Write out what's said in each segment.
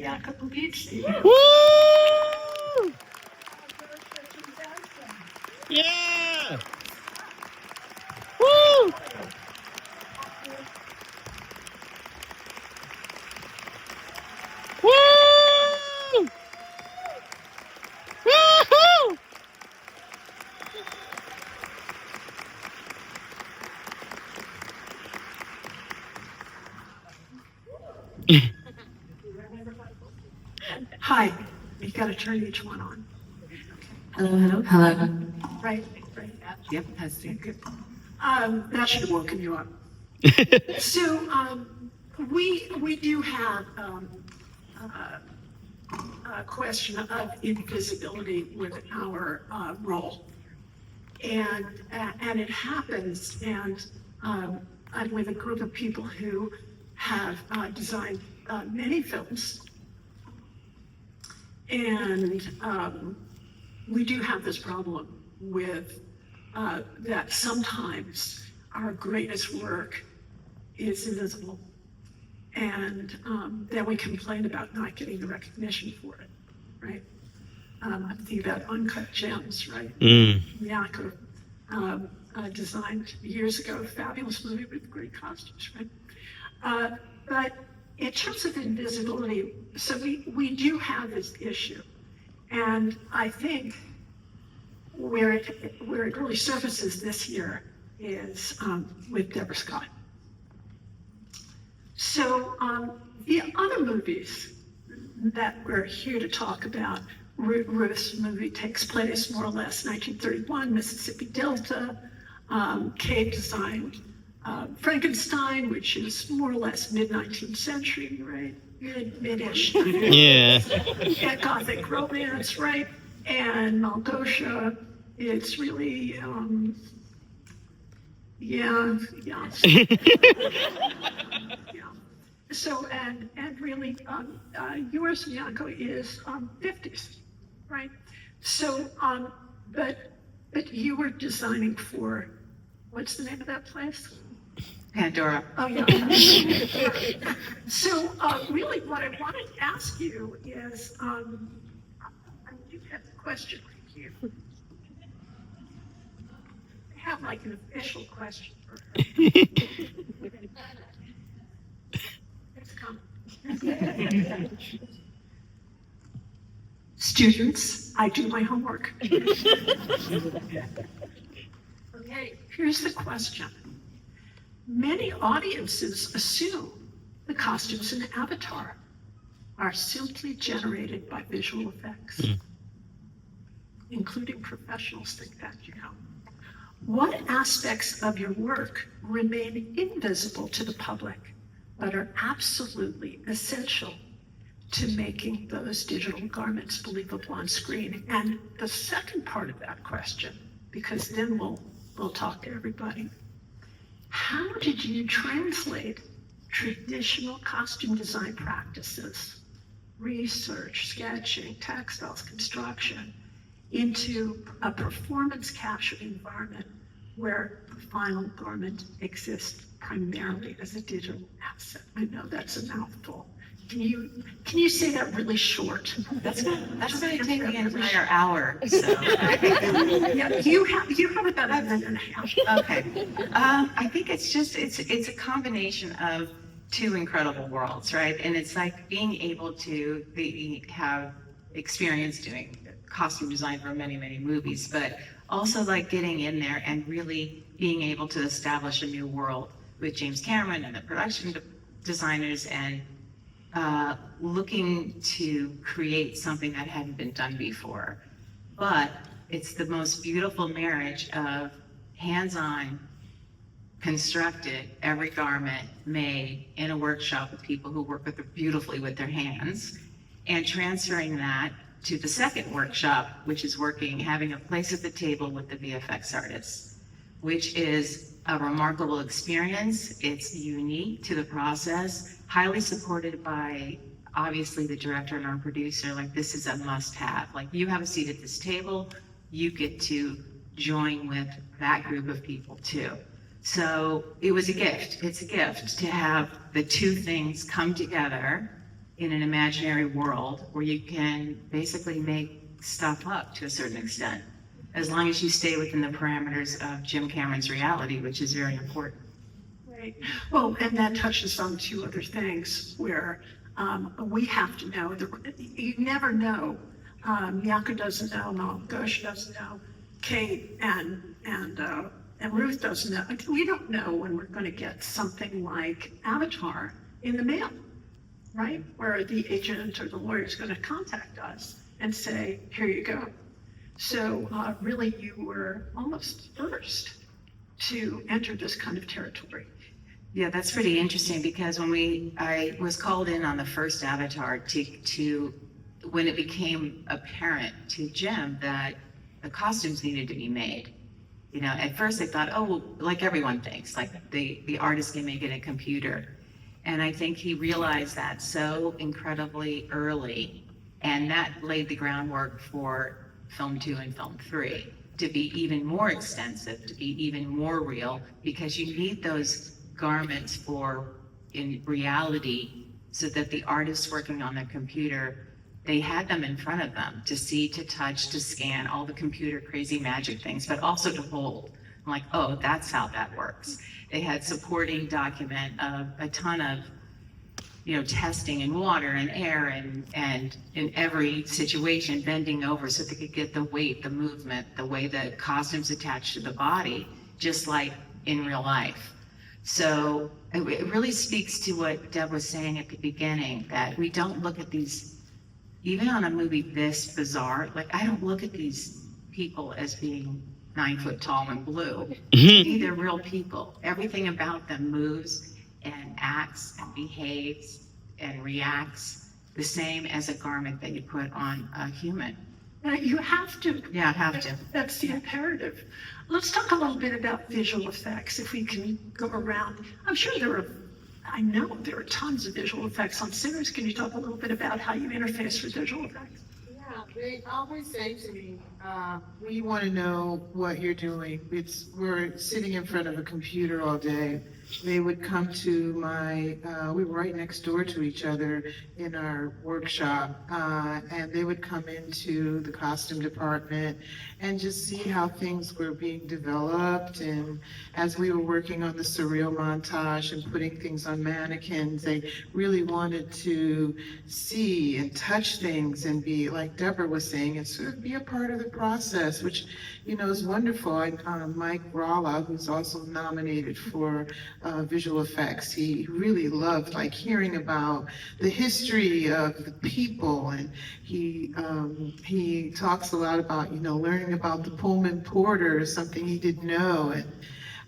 Bianca Puglisi. Woo! Yeah! Woo! Woo! Woo-hoo! Hi, you got to turn each one on. Hello, hello, hello. Right. Yep, testing. Good. That should have woken you up. So we do have a question of invisibility with our role, and it happens, and I'm with a group of people who have designed many films, and we do have this problem with that sometimes our greatest work is invisible, and then we complain about not getting the recognition for it, right? I think about Uncut Gems, right? Bianca designed years ago, a fabulous movie with great costumes, right? But in terms of invisibility, so we do have this issue, and I think where it really surfaces this year is with Deborah Scott. So the other movies that we're here to talk about, Ruth's movie takes place more or less 1931, Mississippi Delta. Kate designed Frankenstein, which is more or less mid-19th century, right? Mid-ish. Yeah. And Gothic romance, right? And Maldosha, it's really, yeah. So, and really, yours, Bianca, is 50s, right? So, but you were designing for, what's the name of that place? Pandora. Oh, yeah. So, really, what I wanted to ask you is, I do have a question right here. I have like an official question for her. It's coming. Students, I do my homework. Okay, here's the question. Many audiences assume the costumes in Avatar are simply generated by visual effects, including professionals think that, you know. What aspects of your work remain invisible to the public, but are absolutely essential to making those digital garments believable on screen? And the second part of that question, because then we'll talk to everybody. How did you translate traditional costume design practices, research, sketching, textiles, construction, into a performance captured environment where the final garment exists primarily as a digital asset? I know that's a mouthful. Can you say that really short? That's going to take the entire hour. So. Yeah, you have about a minute and a half. Okay. I think it's a combination of two incredible worlds, right? And it's like being able to have experience doing costume design for many, many movies, but also like getting in there and really being able to establish a new world with James Cameron and the production designers, and looking to create something that hadn't been done before. But it's the most beautiful marriage of hands-on, constructed, every garment made in a workshop with people who work beautifully with their hands, and transferring that to the second workshop, which is having a place at the table with the VFX artists, which is a remarkable experience. It's unique to the process, highly supported by obviously the director and our producer. Like, this is a must-have. Like, you have a seat at this table, you get to join with that group of people too. So it was a gift. It's a gift to have the two things come together in an imaginary world where you can basically make stuff up to a certain extent, as long as you stay within the parameters of Jim Cameron's reality, which is very important. Right. Well, and that touches on two other things where we have to know. You never know. Yaka doesn't know. Gosh doesn't know. Kate and Ruth doesn't know. We don't know when we're going to get something like Avatar in the mail, right? Where the agent or the lawyer is going to contact us and say, "Here you go." So really, you were almost first to enter this kind of territory. Yeah, that's pretty interesting because I was called in on the first Avatar to when it became apparent to Jim that the costumes needed to be made. You know, at first I thought, oh, well, like everyone thinks, like the artist can make it a computer. And I think he realized that so incredibly early, and that laid the groundwork for film 2 and film 3 to be even more extensive, to be even more real, because you need those garments in reality so that the artists working on the computer, they had them in front of them to see, to touch, to scan, all the computer crazy magic things, but also to hold. I'm like, oh, that's how that works. They had supporting document of a ton of, testing in water and air and in every situation, bending over so they could get the weight, the movement, the way the costumes attached to the body, just like in real life. So it really speaks to what Deb was saying at the beginning, that we don't look at these, even on a movie this bizarre, like I don't look at these people as being 9 foot tall and blue. To me, they're real people. Everything about them moves and acts and behaves and reacts the same as a garment that you put on a human. Now, you have to. Yeah, have to. That's the imperative. Let's talk a little bit about visual effects, if we can go around. I know there are tons of visual effects on Sinners. Can you talk a little bit about how you interface with visual effects? Yeah, they always say to me, we want to know what you're doing. We're sitting in front of a computer all day. They would come to we were right next door to each other in our workshop, and they would come into the costume department and just see how things were being developed. And as we were working on the surreal montage and putting things on mannequins, they really wanted to see and touch things and be, like Deborah was saying, and sort of be a part of the process, which, is wonderful. Mike Rala, who's also nominated for visual effects, he really loved hearing about the history of the people, and he talks a lot about learning about the Pullman Porter, something he didn't know,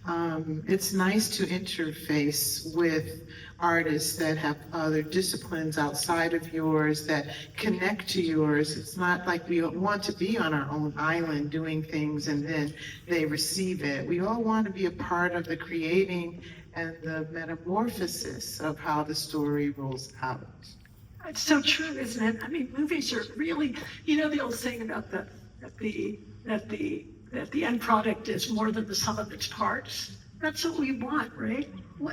and it's nice to interface with artists that have other disciplines outside of yours that connect to yours. It's not like we want to be on our own island doing things and then they receive it. We all want to be a part of the creating and the metamorphosis of how the story rolls out. It's so true, isn't it? I mean, movies are really, the old saying about that the end product is more than the sum of its parts. That's what we want, right?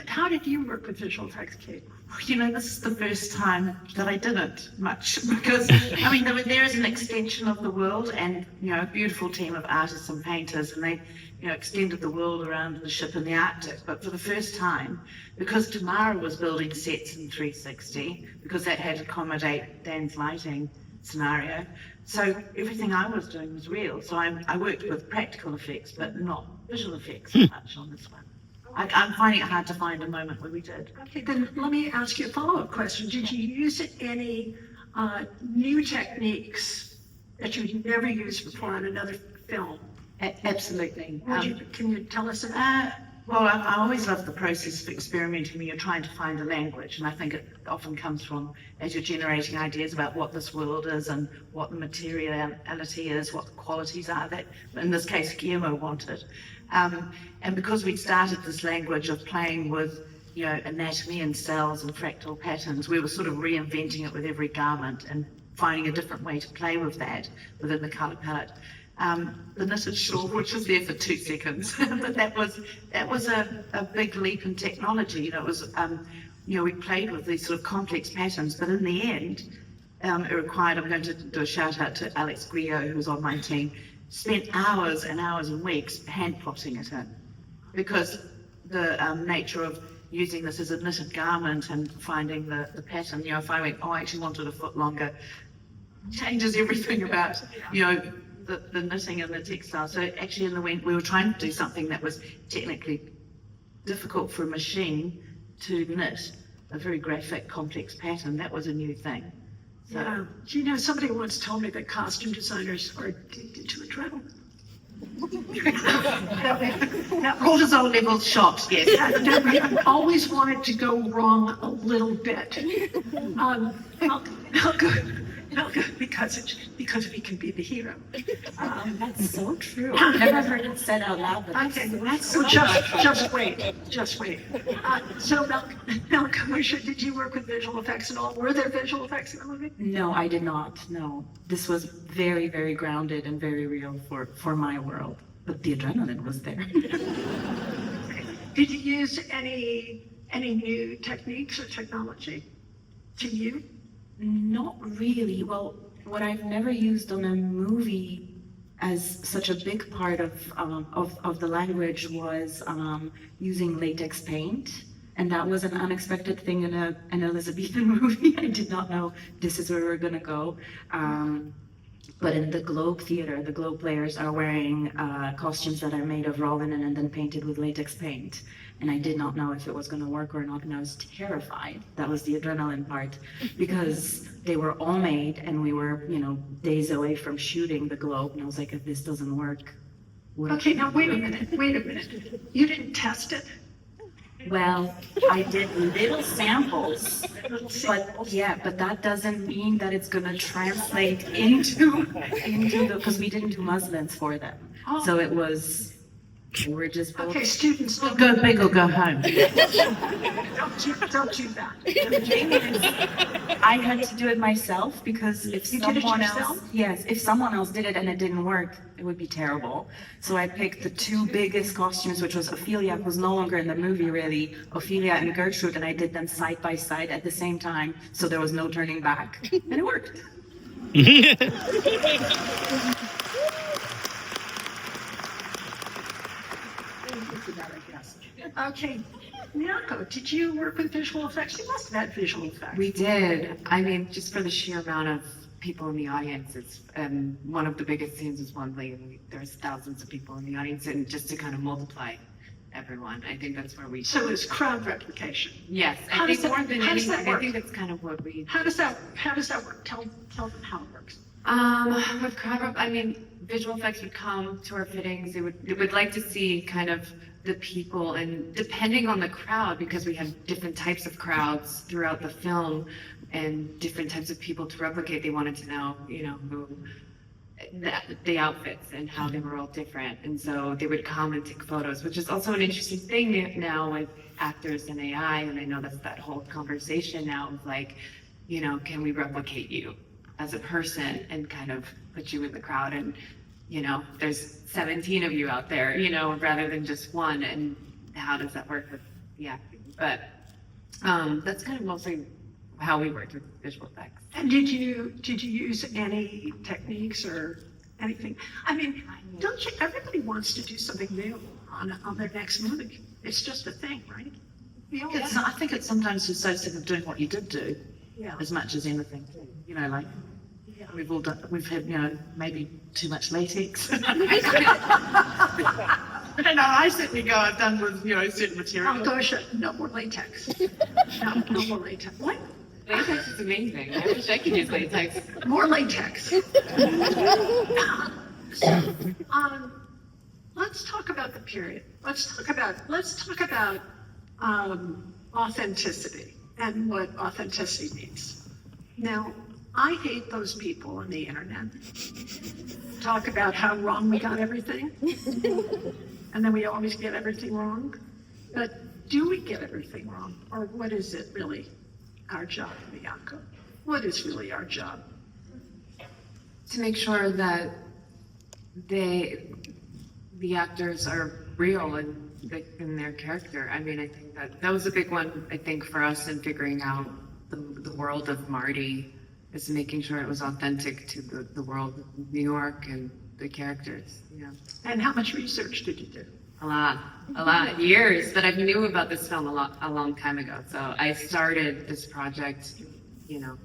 How did you work with visual effects, Kate? This is the first time that I didn't much because, there is an extension of the world and, a beautiful team of artists and painters, and they, extended the world around the ship in the Arctic. But for the first time, because Tamara was building sets in 360, because that had to accommodate Dan's lighting scenario, so everything I was doing was real. So I worked with practical effects, but not visual effects so much on this one. I'm finding it hard to find a moment where we did. Okay, then let me ask you a follow-up question. Did you use any new techniques that you'd never used before on another film? Absolutely. Can you tell us about Well, I always love the process of experimenting when you're trying to find a language, and I think it often comes from as you're generating ideas about what this world is and what the materiality is, what the qualities are that, in this case, Guillermo wanted. And because we'd started this language of playing with, anatomy and cells and fractal patterns, we were sort of reinventing it with every garment and finding a different way to play with that within the color palette. The knitted shawl, which was there for 2 seconds, but that was a big leap in technology. It was we played with these sort of complex patterns, but in the end, it required, I'm going to do a shout out to Alex Grio, who was on my team, spent hours and hours and weeks hand plotting it in. Because the nature of using this as a knitted garment and finding the pattern, if I went, oh, I actually wanted a foot longer, changes everything about, the knitting and the textile. So actually in the end, we were trying to do something that was technically difficult for a machine to knit, a very graphic, complex pattern. That was a new thing. So, Yeah. Somebody once told me that costume designers are addicted to adrenaline. that cortisol level shot, yes. I've always wanted to go wrong a little bit. I'll go because we can be the hero. That's so true. I've never heard it said out loud, but Okay, so just wait. So Malcolm, did you work with visual effects at all? Were there visual effects in the movie? no, I did not. No, this was very, very grounded and very real for my world. But the adrenaline was there. Did you use any new techniques or technology to you? Not really. Well, what I've never used on a movie as such a big part of the language was using latex paint. And that was an unexpected thing in an Elizabethan movie. I did not know this is where we're gonna go. But in the Globe Theater, the Globe players are wearing costumes that are made of raw linen and then painted with latex paint. And I did not know if it was going to work or not, and I was terrified. That was the adrenaline part, because they were all made, and we were, days away from shooting the Globe, and I was like, if this doesn't work, what? Okay, now wait a minute. You didn't test it? Well, I did little samples, but that doesn't mean that it's gonna translate into because we didn't do muslins for them. So it was, we're just both. Okay, students, don't Go big or go home. do that. The thing is, I had to do it myself because if You did it someone yourself? else, yes, if someone else did it and it didn't work, it would be terrible. So I picked the two biggest costumes, which was Ophelia, who's no longer in the movie really, Ophelia and Gertrude, and I did them side by side at the same time, so there was no turning back, and it worked. Okay, Miyako, did you work with visual effects? You must have had visual effects. We did. I mean, just for the sheer amount of people in the audience, it's one of the biggest scenes is Wembley, and there's thousands of people in the audience, and just to kind of multiply everyone, I think that's where we. So it was crowd replication. Yes, How I does think that- more than how does that anything, I work? think that's kind of what we. How does that work? Tell them how it works. With crowd rep, I mean, visual effects would come to our fittings. They would like to see kind of the people, and depending on the crowd, because we had different types of crowds throughout the film and different types of people to replicate, they wanted to know, who the outfits and how they were all different. And so they would come and take photos, which is also an interesting thing now with actors and AI. And I know that's that whole conversation now of like, can we replicate you as a person and kind of put you in the crowd, and there's 17 of you out there, rather than just one, and how does that work with the acting? But that's kind of mostly how we worked with visual effects. And did you use any techniques or anything? I mean, don't you? Everybody wants to do something new on their next movie. It's just a thing, right? We all I think it's sometimes just so sick of doing what you did do, yeah. as much as anything. Like we've had, maybe too much latex. I certainly go, I've done with, certain Oh material. gosh, no more latex. No more latex. What? Latex is amazing. I wish I could use latex. More latex. So, let's talk about the period. Let's talk about authenticity and what authenticity means. Now, I hate those people on the internet. Talk about how wrong we got everything. And then we always get everything wrong. But do we get everything wrong? Or what is it really our job, Miyako? What is really our job? To make sure that the actors are real and in their character. I mean, I think that was a big one, I think, for us in figuring out the world of Marty, is making sure it was authentic to the world of New York and the characters, you know. And how much research did you do? A lot, years, but I knew about this film a long time ago. So I started this project, you know,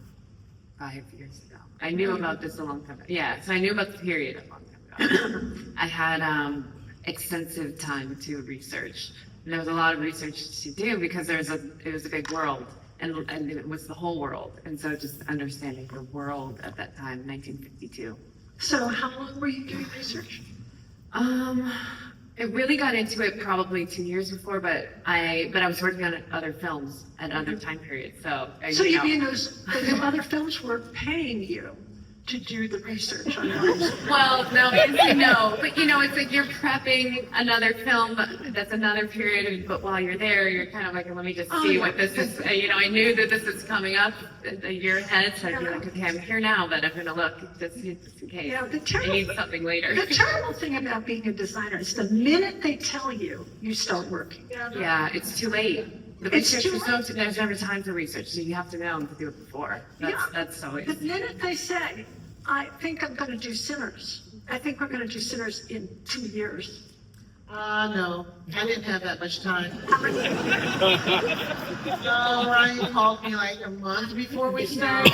5 years ago. I knew about this a long time ago. Yeah, so I knew about the period a long time ago. I had extensive time to research. And there was a lot of research to do because it was a big world, and it was the whole world. And so just understanding the world at that time, 1952. So how long were you doing research? I really got into it probably 2 years before, but I was working on other films at other time periods. So You mean the other films were paying you to do the research on yours? Well, no, but you know, it's like you're prepping another film that's another period, but while you're there, you're kind of like, let me just see what this is. You know, I knew that this is coming up a year ahead, so I'd be like, okay, I'm here now, but I'm going to look just in case. Yeah, I need something later. The terrible thing about being a designer is the minute they tell you, you start working. Yeah, it's too late. The It's research too is there's never time for research, so you have to know to do it before. That's always. The minute they say, I think I'm going to do Sinners, I think we're going to do Sinners in 2 years. No, I didn't have that much time. No, Ryan called me like a month before we started.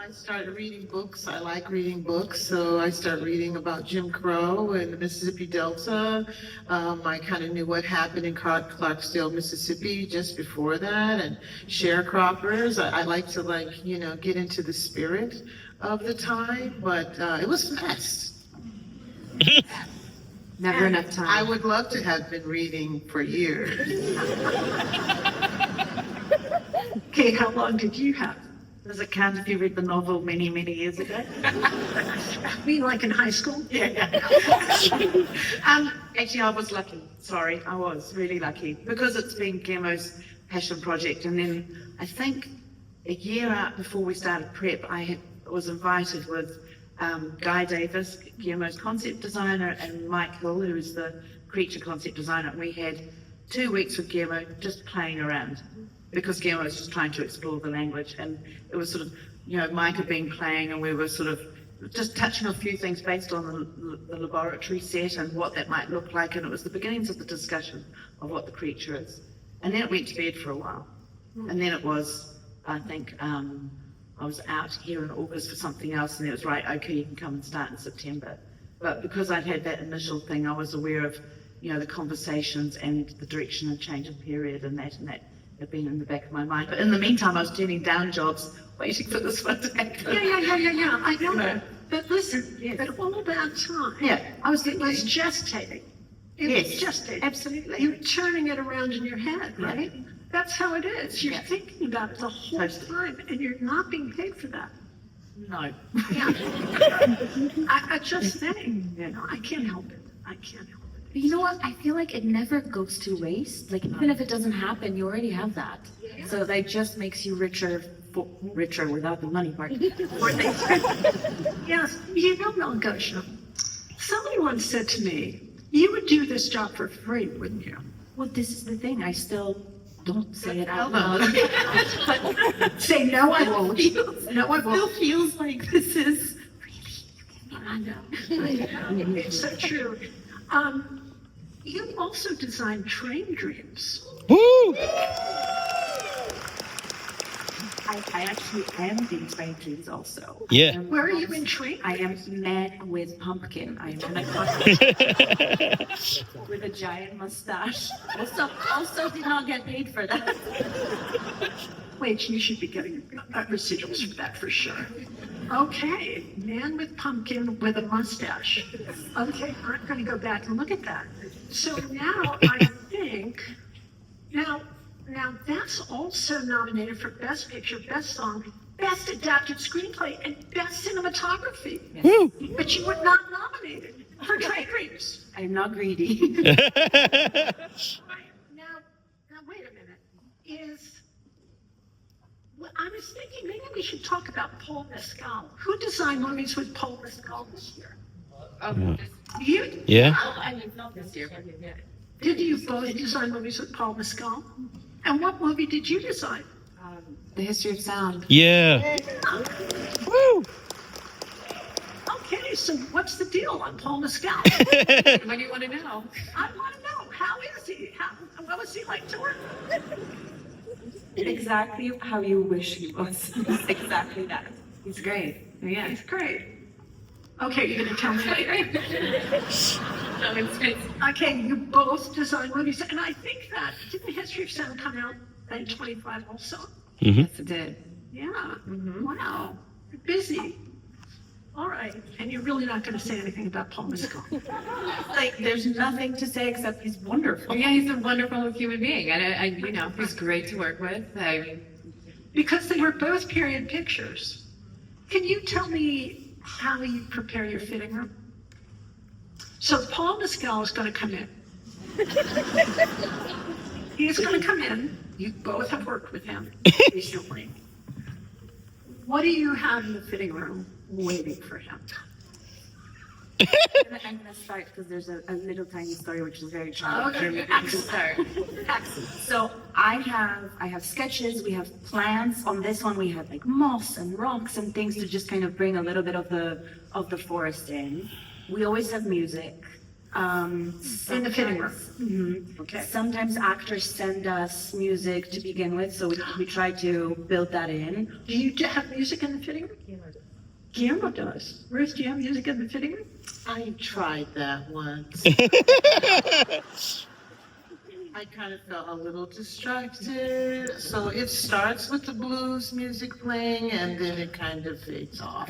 I started reading books. I like reading books, so I started reading about Jim Crow and the Mississippi Delta. I kind of knew what happened in Clarksdale, Mississippi just before that, and sharecroppers. I like to get into the spirit of the time, but it was fast. Never enough time. I would love to have been reading for years. Okay, how long did you have? Does it count if you read the novel many, many years ago? I mean, like in high school? Yeah. Actually, I was lucky. Sorry, I was really lucky because it's been Guillermo's passion project. And then I think a year out before we started prep, I was invited with Guy Davis, Guillermo's concept designer, and Mike Hill, who is the creature concept designer. And we had 2 weeks with Guillermo just playing around because Guillermo was just trying to explore the language. And it was sort of, Mike had been playing and we were sort of just touching a few things based on the laboratory set and what that might look like. And it was the beginnings of the discussion of what the creature is. And then it went to bed for a while. And then it was, I think, I was out here in August for something else, and it was right, okay, you can come and start in September. But because I'd had that initial thing, I was aware of, the conversations and the direction and change of period and that had been in the back of my mind. But in the meantime, I was turning down jobs, waiting for this one to happen. Yeah, I know that. But listen, but all that time, it was gestating. It was gestating. Absolutely. You're turning it around in your head, right? That's how it is. You're thinking about it the whole time, and you're not being paid for that. No. Yeah. I just think, I can't help it. I can't help it. But you know what? I feel like it never goes to waste. Like, even if it doesn't happen, you already have that. So that just makes you richer without the money part. Yes, Malgosia, somebody once said to me, you would do this job for free, wouldn't you? Well, this is the thing. I still don't say it out loud. Say, no, I won't. No, I won't. It feels like this is I know. It's so true. You also designed train dreams. Woo! I actually am in train dreams also. Yeah. Where are you in train? I am mad with pumpkin. I am in a costume with a giant mustache. Also did not get paid for that. Wait, you should be getting residuals for that for sure. Okay, man with pumpkin with a mustache. Okay, I'm going to go back and look at that. So now I think, now that's also nominated for Best Picture, Best Song, Best Adapted Screenplay, and Best Cinematography. Woo! But you were not nominated for Train Dreams. I am not greedy. Now wait a minute. I was thinking maybe we should talk about Paul Mescal. Who designed movies with Paul Mescal this year? You, Yeah. I mean, not this year, but yeah. did you both design movies with Paul Mescal? And what movie did you design? The history of sound. Yeah. Woo. Okay, so what's the deal on Paul Mescal? What do you want to know? I want to know, how is he? What was he like to work with? Exactly how you wish he was. Exactly that. He's great. Yeah. He's great. Okay, you're gonna tell me later. No, it's Okay, you both design movies, and I think that, did The History of Sound come out in 25 also? Mm-hmm. yes, it did. Yeah, Mhm. wow, you're busy. All right, and you're really not gonna say anything about Paul Mescal? Like, there's nothing to say except he's wonderful. Yeah, he's a wonderful human being, and I you know, he's great to work with. Because they were both period pictures. Can you tell me how you prepare your fitting room? So Paul Mescal is gonna come in. He's gonna come in, you both have worked with him recently. What do you have in the fitting room waiting for him? I'm gonna start because there's a little tiny story which is very charming. Okay, excellent. Excellent. So I have sketches, we have plans. On this one we have like moss and rocks and things to just kind of bring a little bit of the forest in. We always have music. In the fitting room. Mhm. Okay. Sometimes actors send us music to begin with, so we try to build that in. Do you have music in the fitting room? Guillermo does. Ruth, do you have music in the fitting room? I tried that once. I kind of felt a little distracted. So it starts with the blues music playing and then it kind of fades off.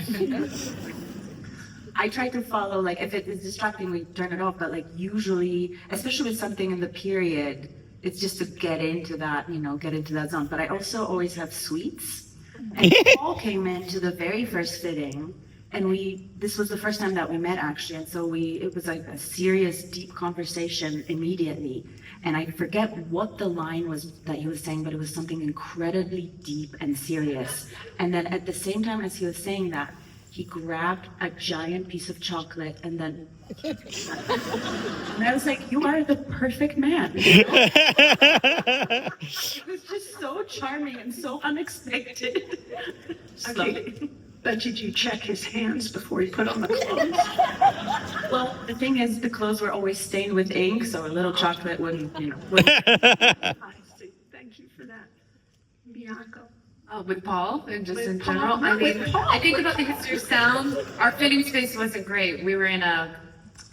I try to follow, like, if it is distracting, we turn it off, but like usually, especially with something in the period, it's just to get into that, get into that zone. But I also always have sweets. And Paul came into the very first fitting, and this was the first time that we met actually, and so it was like a serious, deep conversation immediately. And I forget what the line was that he was saying, but it was something incredibly deep and serious. And then at the same time as he was saying that, he grabbed a giant piece of chocolate and then, and I was like, you are the perfect man. It was just so charming and so unexpected. Okay. But did you check his hands before he put on the clothes? Well, the thing is, the clothes were always stained with ink, so a little chocolate wouldn't. I see. Thank you for that. Bianco. With Paul and just With in Paul, general. not I mean, with Paul. I think about the history of sound. Our fitting space wasn't great. We were in a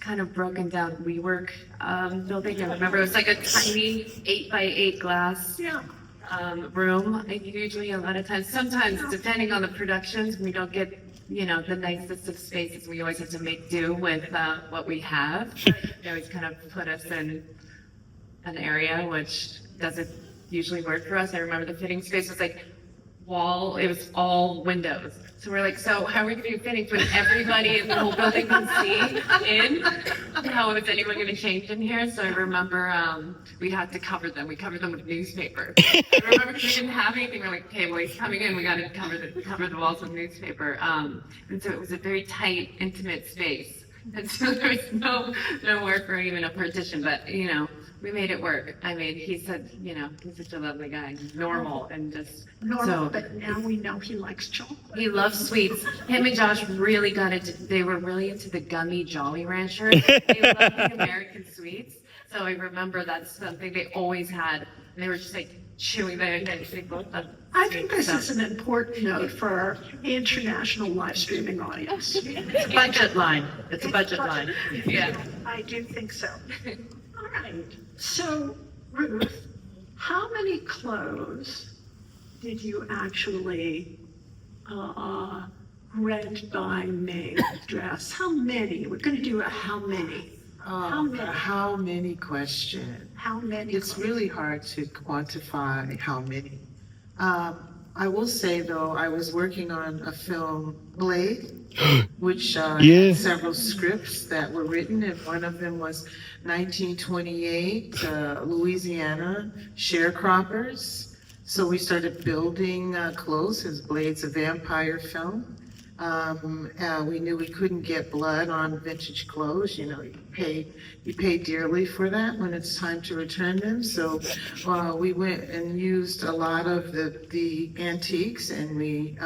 kind of broken down WeWork building. I remember it was like a tiny 8x8 glass Yeah. room. And usually, a lot of times, sometimes depending on the productions, we don't get the nicest of spaces. We always have to make do with what we have. They always kind of put us in an area which doesn't usually work for us. I remember the fitting space was like it was all windows. So we're like, so how are we going to do fittings when everybody in the whole building can see in? How is anyone going to change in here? So I remember we had to cover them. We covered them with newspaper. I remember because we didn't have anything. We're like, okay, well, he's coming in. We got to cover the walls with newspaper. And so it was a very tight, intimate space. And so there was no work for even a partition, but we made it work. I mean, he said, he's such a lovely guy, normal and just Normal, so. but now we know he likes chocolate. He loves sweets. Him and Josh really they were really into the gummy Jolly Ranchers. They loved the American sweets. So I remember that's something they always had. And they were just like chewing their heads. They both loved I think this sweets, is an important note for our international live streaming audience. It's a budget line. It's a budget line. Yeah. I do think so. All right. So, Ruth, how many clothes did you actually rent, buy, make, dress? How many? We're going to do a how many. How many? How many question? How many? It's clothes? really hard to quantify how many. I will say though, I was working on a film, Blade, which Yeah. had several scripts that were written, and one of them was 1928, Louisiana sharecroppers. So we started building clothes, as Blade's a vampire film. We knew we couldn't get blood on vintage clothes. You know, you pay dearly for that when it's time to return them. So we went and used a lot of the antiques, and we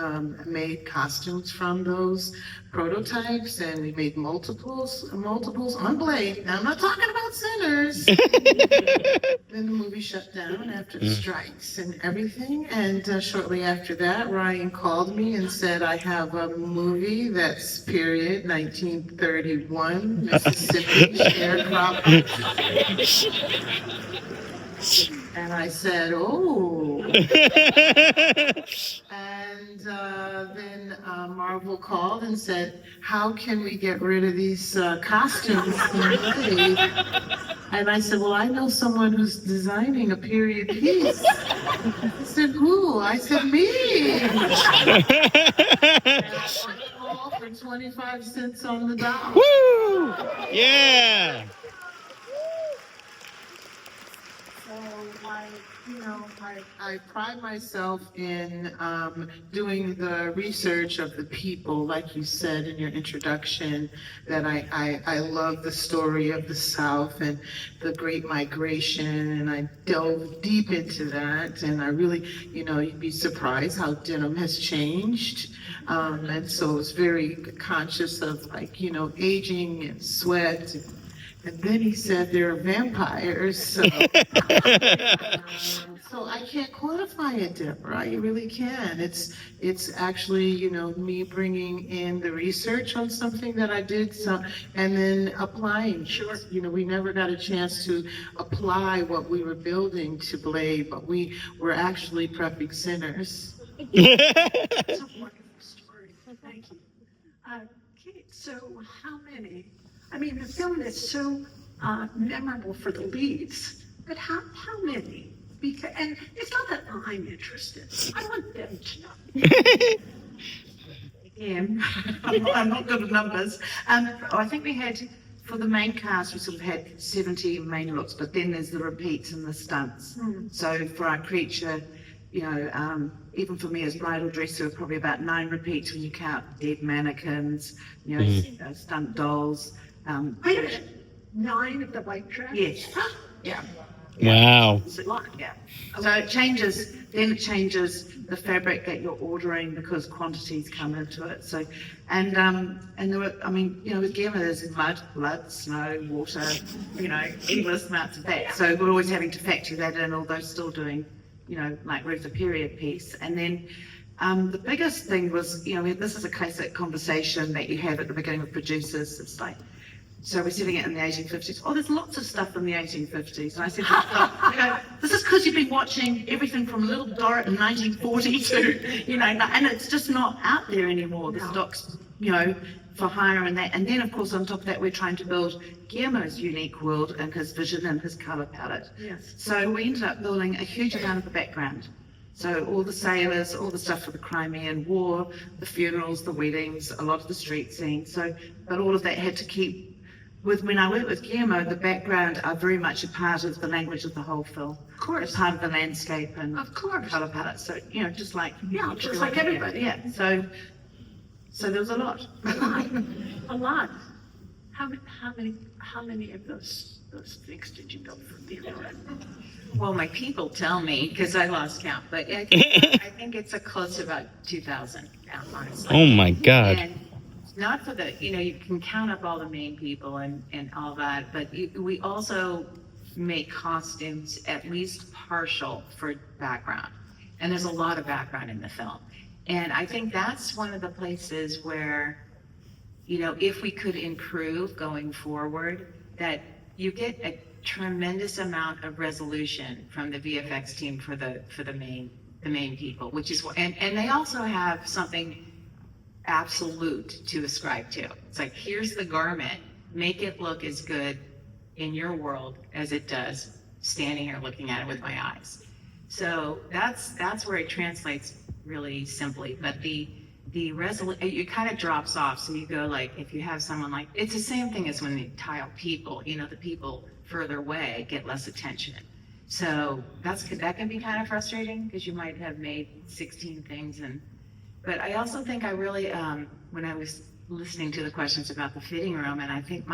made costumes from those prototypes, and we made multiples on Blade. Now, I'm not talking about Sinners. Then the movie shut down after the strikes and everything. And shortly after that, Ryan called me and said, I have a movie that's period 1931, Mississippi sharecropper. And I said, oh. And then Marvel called and said, how can we get rid of these costumes from Blade? And I said, well, I know someone who's designing a period piece. He said, who? I said, me. And I call for 25 cents on the dollar. Woo! Yeah! So I pride myself in doing the research of the people, like you said in your introduction, that I love the story of the South and the Great Migration, and I delve deep into that, and I really, you'd be surprised how denim has changed. And so it's very conscious of aging and sweat. And then he said there are vampires, so, so I can't quantify it, Deborah. I really can. It's actually, me bringing in the research on something that I did, and then applying. Sure. We never got a chance to apply what we were building to Blade, but we were actually prepping sinners. It's a wonderful story. Thank you. Kate, so how many? I mean, the film is so memorable for the leads, but how many? And it's not that I'm interested. I want them to know. Again, I'm not good with numbers. I think we had, for the main cast, we sort of had 70 main looks, but then there's the repeats and the stunts. So for our creature, even for me as bridal dresser, probably about 9 repeats when you count dead mannequins, stunt dolls. Wait a minute. 9 of the white dress? Yes. Yeah. Wow. It's a lot, yeah. So it changes the fabric that you're ordering because quantities come into it. So, and there were, with Gemma, there's mud, blood, snow, water, endless amounts of that. So we're always having to factor that in, although still doing, like Ruth, a period piece. And then the biggest thing was, this is a classic conversation that you have at the beginning with producers. It's like, so we're setting it in the 1850s. Oh, there's lots of stuff in the 1850s. And I said, this is because you've been watching everything from Little Dorrit in 1940 to, and it's just not out there anymore. The stock's, for hire and that. And then, of course, on top of that, we're trying to build Guillermo's unique world and his vision and his color palette. Yes. So we ended up building a huge amount of the background. So all the sailors, all the stuff for the Crimean War, the funerals, the weddings, a lot of the street scenes. So, but all of that had to keep when I work with Guillermo, the background are very much a part of the language of the whole film. Of course. It's part of the landscape and Of course. color palette. So, just like everybody. Yeah. So there was a lot. A lot. How many of those things did you build for Theodore? Well, my people tell me, because I lost count, but I think it's a close to about 2,000 now, honestly. Oh my God. And not for the, you can count up all the main people and all that, but we also make costumes at least partial for background. And there's a lot of background in the film. And I think that's one of the places where, if we could improve going forward, that you get a tremendous amount of resolution from the VFX team for the main people, which is what, and they also have something absolute to ascribe to. It's like, here's the garment, make it look as good in your world as it does standing here looking at it with my eyes. So that's where it translates really simply. But it kind of drops off. So you go like, if you have someone like, it's the same thing as when the tile people, the people further away get less attention. So that can be kind of frustrating because you might have made 16 things and But I also think I really, when I was listening to the questions about the fitting room, and I think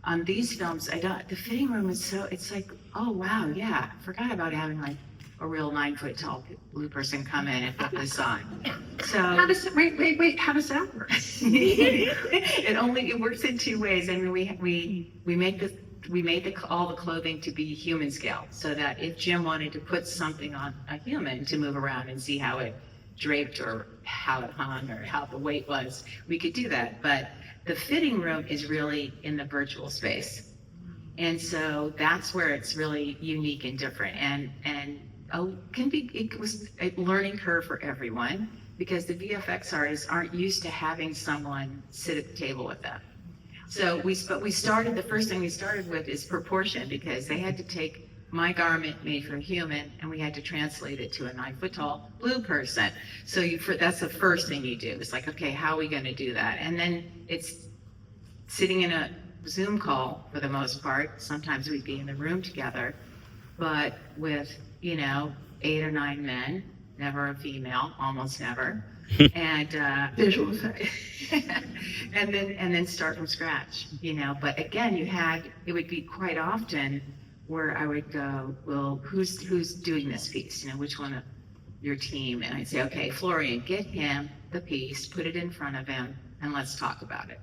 on these films, the fitting room is so, it's like, oh, wow, yeah, I forgot about having like a real 9 foot tall blue person come in and put this on. So. Wait, how does that work? It works in two ways. I mean, we made all the clothing to be human scale, so that if Jim wanted to put something on a human to move around and see how it draped or how it hung or how the weight was, we could do that. But the fitting room is really in the virtual space. And so that's where it's really unique and different. And it was a learning curve for everyone, because the VFX artists aren't used to having someone sit at the table with them. So the first thing we started with is proportion, because they had to take my garment made for a human and we had to translate it to a 9 foot tall blue person. So that's the first thing you do. It's like, okay, how are we going to do that? And then it's sitting in a Zoom call for the most part. Sometimes we'd be in the room together, but with, 8 or 9 men, never a female, almost never. And Visual effect. and then start from scratch, But again, it would be quite often where I would go, well, who's doing this piece? Which one of your team? And I'd say, okay, Florian, get him the piece, put it in front of him, and let's talk about it.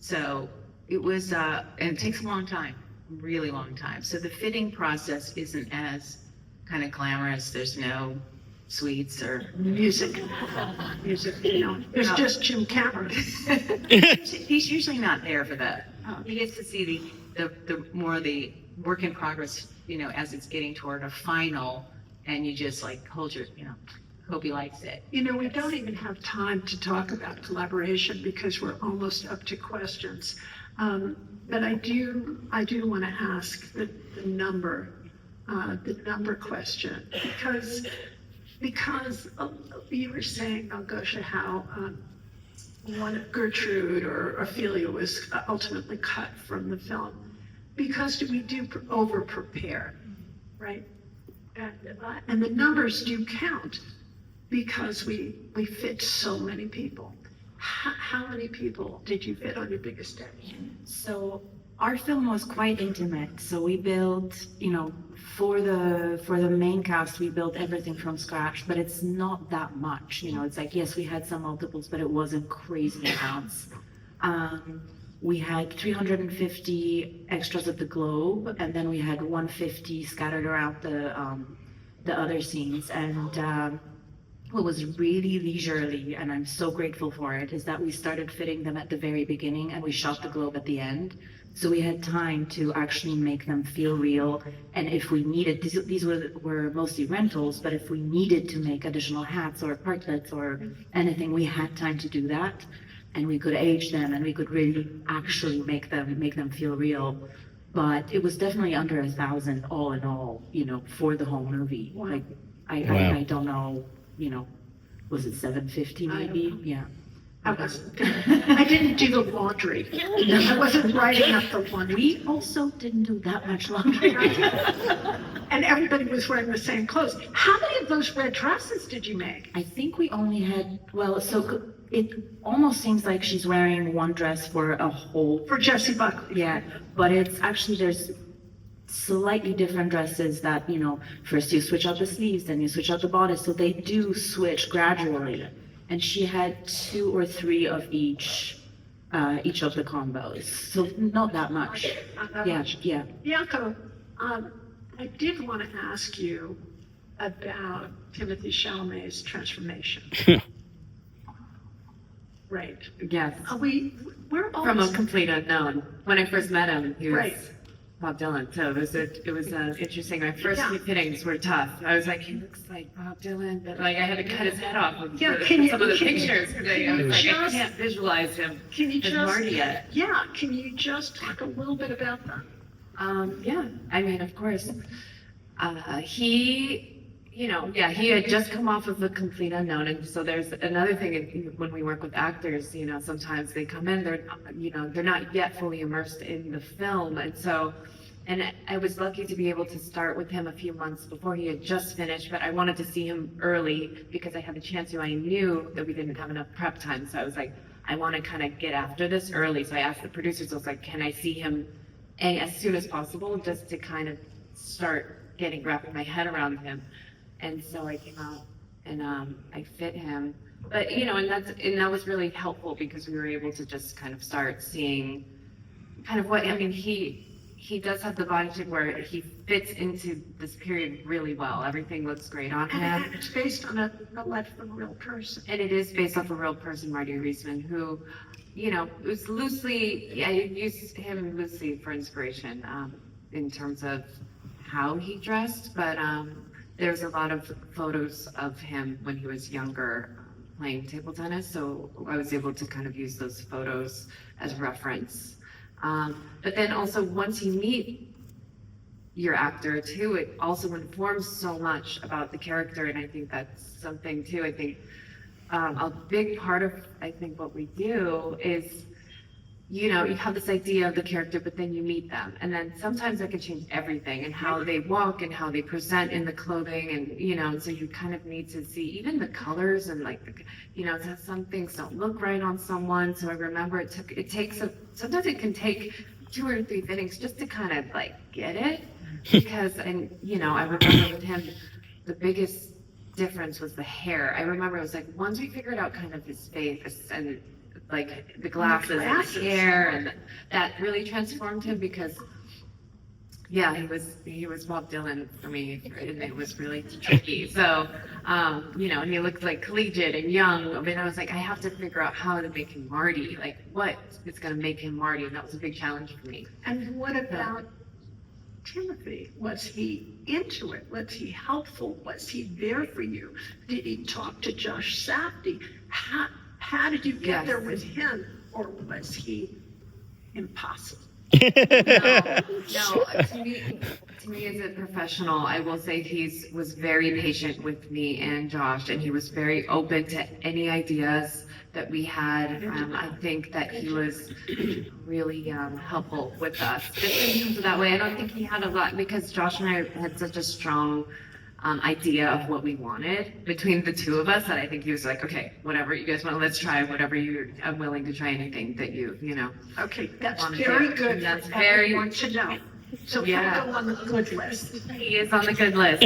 So it was, and it takes a long time, really long time. So the fitting process isn't as kind of glamorous. There's no sweets or Music. There's just Jim Cameron. he's usually not there for that. He gets to see the more the work in progress, as it's getting toward a final, and you just like hold your, hope he likes it. We don't even have time to talk about collaboration because we're almost up to questions. But I do want to ask the number question, because you were saying, Malgosia, how one of Gertrude or Ophelia was ultimately cut from the film. Because we do over prepare, right? And the numbers do count because we fit so many people. How many people did you fit on your biggest day? So our film was quite intimate. So we built, for the main cast, we built everything from scratch, but it's not that much. It's like, yes, we had some multiples, but it wasn't crazy amounts. We had 350 extras at the Globe, and then we had 150 scattered around the other scenes. And what was really leisurely, and I'm so grateful for it, is that we started fitting them at the very beginning and we shot the Globe at the end. So we had time to actually make them feel real. And if we needed, these were mostly rentals, but if we needed to make additional hats or partlets or anything, we had time to do that. And we could age them and we could really actually make them feel real. But it was definitely under 1,000 all in all, for the whole movie. Wow. Like, Wow. I don't know, was it 750 maybe? Yeah. I didn't do the laundry. I wasn't writing up the laundry. We also didn't do that much laundry. And everybody was wearing the same clothes. How many of those red dresses did you make? I think we only had, so it almost seems like she's wearing one dress for a whole. For Jessie Buckley. Yeah, but it's actually, there's slightly different dresses that, first you switch out the sleeves, then you switch out the bodice, so they do switch gradually. And she had 2 or 3 of each of the combos, so not that much. Yeah. Bianca, I did want to ask you about Timothée Chalamet's transformation. Right. Yes. We're all From a complete unknown. When I first met him, he was Right. Bob Dylan. So it was interesting. My first Yeah. few fittings were tough. I was like, he looks like Bob Dylan, but like I had to cut his head off for Yeah, some of the pictures because I was like, I just- can't visualize him Can you as just Marty yet. Yeah, can you just talk a little bit about that? Yeah, I mean, of course. He had just come off of a complete unknown. And so there's another thing when we work with actors, sometimes they come in, they're not yet fully immersed in the film. And so And I was lucky to be able to start with him a few months before he had just finished, but I wanted to see him early because I had the chance to. I knew that we didn't have enough prep time, so I was like, I want to kind of get after this early. So I asked the producers, I was like, can I see him as soon as possible, just to kind of start wrapping my head around him. And so I came out and I fit him. But and that was really helpful because we were able to just kind of start seeing kind of what, I mean, he does have the body shape where he fits into this period really well. Everything looks great on him. And it's based on a life of a real person. And it is based off a real person, Marty Reisman, who, was loosely, I use him loosely for inspiration in terms of how he dressed, but there's a lot of photos of him when he was younger playing table tennis, so I was able to kind of use those photos as reference. But then also once you meet your actor too, it also informs so much about the character, and I think that's something too. I think a big part of what we do is, you have this idea of the character, but then you meet them, and then sometimes that can change everything and how they walk and how they present in the clothing, and so you kind of need to see even the colors and some things don't look right on someone. So I remember sometimes it can take 2 or 3 fittings just to kind of get it, because I remember with him the biggest difference was the hair. I remember it was once we figured out kind of his face and the glasses and the hair, and that really transformed him, because he was Bob Dylan for me, and it was really tricky. So and he looked collegiate and young. I mean, I was I have to figure out how to make him Marty, what is going to make him Marty, and that was a big challenge for me. And what about Timothy? Was he into it? Was he helpful? Was he there for you? Did he talk to Josh Safdie? How did you get there with him, or was he impossible? No, to me as a professional, I will say was very patient with me and Josh, and he was very open to any ideas that we had. I think that he was really helpful with us. Just in terms of that way, I don't think he had a lot, because Josh and I had such a strong idea of what we wanted between the two of us, that I think he was okay, whatever you guys want, let's try whatever I'm willing to try anything that you know. Okay, that's very good. That's very want to know. So he'll go on the good list. He is on the good list.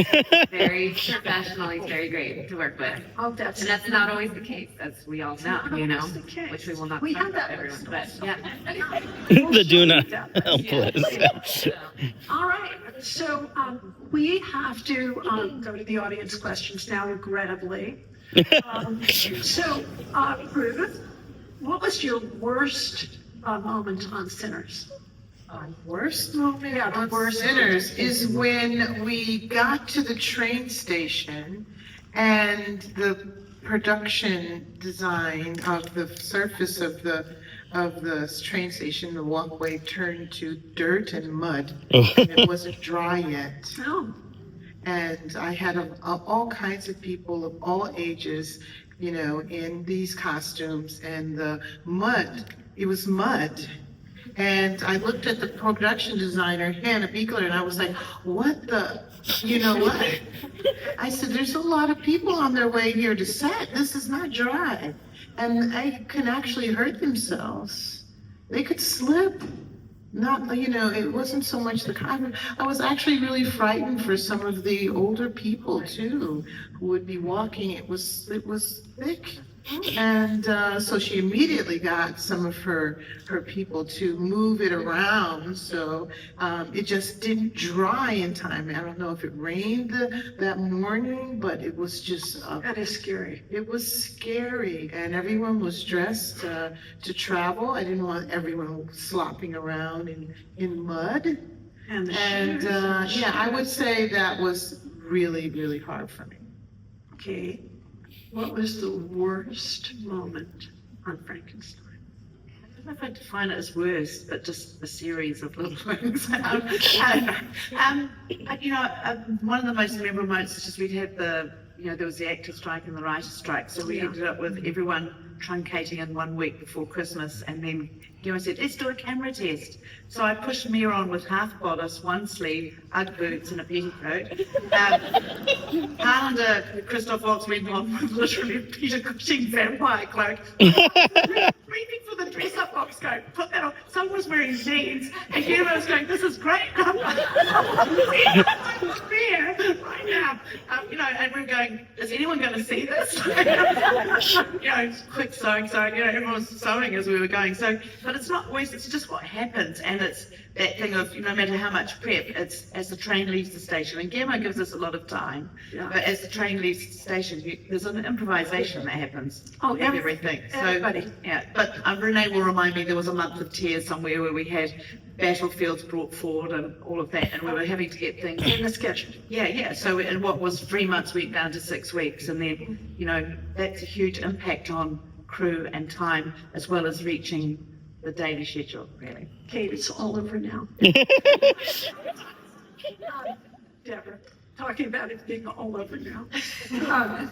Very professional. He's very great to work with. Oh, And that's not always the case, as we all know, which we will not We talk have about that everyone, list but The do not help list. All right, so we have to go to the audience questions now, regrettably. So, Ruth, what was your worst moment on Sinners? Worst moment Yeah, the on worst Sinners is when we got to the train station and the production design of the surface of the train station, the walkway, turned to dirt and mud, and it wasn't dry yet. Oh, And I had all kinds of people of all ages, in these costumes, and the mud, it was mud. And I looked at the production designer, Hannah Beekler, and I was like, what the, what? I said, there's a lot of people on their way here to set. This is not dry. And they can actually hurt themselves. They could slip. It wasn't so much I was actually really frightened for some of the older people too, who would be walking. It was thick. And so she immediately got some of her people to move it around, so it just didn't dry in time. I don't know if it rained that morning, but it was just that is scary. it was scary, and everyone was dressed to travel. I didn't want everyone slopping around in mud. And the And shoes. I would say that was really, really hard for me. Okay, what was the worst moment on Frankenstein? I don't know if I'd define it as worst, but just a series of little things. One of the most memorable moments is just we'd had there was the actor strike and the writer strike, so we ended up with everyone truncating in 1 week before Christmas, and then Gemma said, let's do a camera test. So I pushed Mia on with half bodice, 1 sleeve, Ugg boots and a petticoat. Highlander Christoph Waltz went on with literally a Peter Cushing vampire cloak. Reaching for the dress-up box going, put that on. Someone was wearing jeans, and Gemma was going, this is great. I'm there right now. And we're going, is anyone going to see this? Quick sewing, everyone was sewing as we were going. So, but it's not always, it's just what happens. And it's that thing of, no matter how much prep, it's as the train leaves the station. And Gemma gives us a lot of time. Yeah. But as the train leaves the station, there's an improvisation that happens. Oh, with everything. Everybody. So, yeah. But Renee will remind me there was a month of tears somewhere where we had battlefields brought forward and all of that, and we were having to get things In the schedule. Yeah. So in what was 3 months went down to 6 weeks, and then that's a huge impact on crew and time, as well as reaching the daily schedule. Really, Kate, it's all over now. Deborah, talking about it being all over now.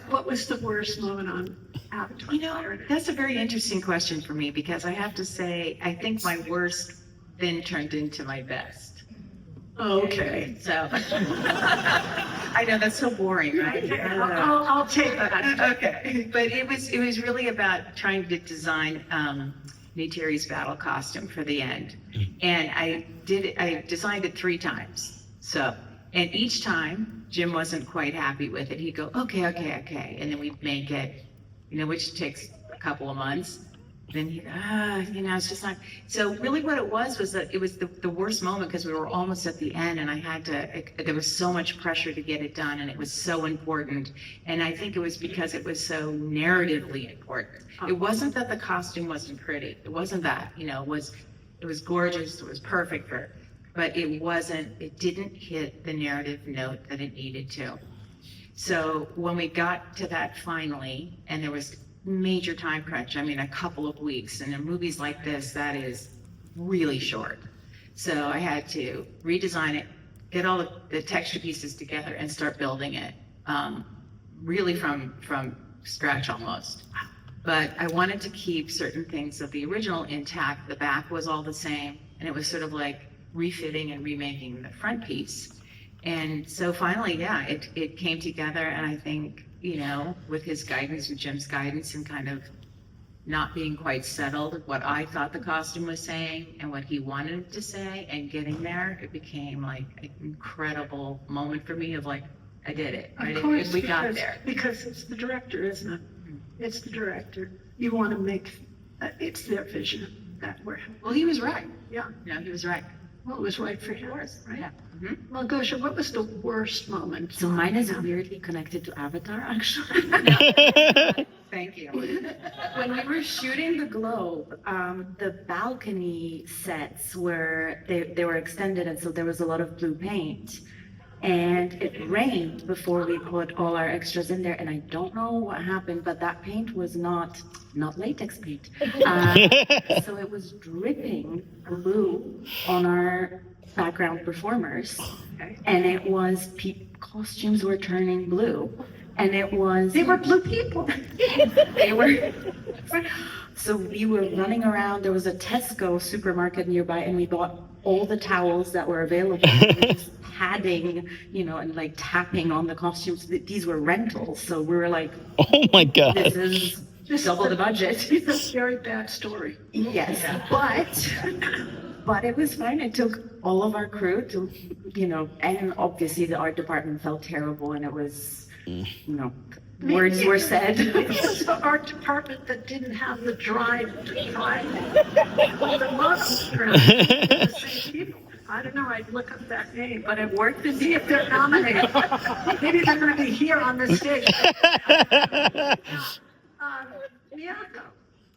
What was the worst moment on Avatar? That's a very interesting question for me, because I have to say, I think my worst then turned into my best. Okay. So I know that's so boring, right? Okay, I'll take that. Okay, but it was really about trying to design Neytiri's battle costume for the end, and I designed it 3 times. So, and each time Jim wasn't quite happy with it. He'd go, okay, and then we'd make it, which takes a couple of months. Then it's just not. So really what it was that it was the worst moment, because we were almost at the end, and there was so much pressure to get it done, and it was so important. And I think it was because it was so narratively important. It wasn't that the costume wasn't pretty. It wasn't that, it was gorgeous. It was perfect but it didn't hit the narrative note that it needed to. So when we got to that finally, and there was major time crunch, a couple of weeks, and in movies like this, that is really short. So I had to redesign it, get all the texture pieces together, and start building it, really from scratch almost. But I wanted to keep certain things of the original intact. The back was all the same, and it was sort of like refitting and remaking the front piece. And so finally, it came together, and I think, with his guidance, with Jim's guidance, and kind of not being quite settled what I thought the costume was saying and what he wanted it to say, and getting there, it became like an incredible moment for me of like, I did it. Of course, we got there. Because it's the director, isn't it? It's the director. You want to make, it's their vision that we're. Well, he was right. Yeah. He was right. Well, it was right for him, right? Yeah. Mm-hmm. Well, Gosha, what was the worst moment? So mine is weirdly connected to Avatar, actually. Thank you. When we were shooting the Globe, the balcony sets they were extended, and so there was a lot of blue paint. And it rained before we put all our extras in there, and I don't know what happened, but that paint was not latex paint. So it was dripping blue on our background performers, and it was costumes were turning blue, and it was They were blue people. they were. So we were running around. There was a Tesco supermarket nearby, and we bought all the towels that were available. Just padding, and like tapping on the costumes. These were rentals, so we were like, Oh my God. this is double the budget. It's a very bad story. Yes, but it was fine. It took all of our crew to, and obviously the art department felt terrible, and it was, words were said. It was the art department that didn't have the drive to try the models. The same people. I don't know, I'd look up that name, but it worked to see if they're nominated. Maybe they're going to be here on the stage. Miyako,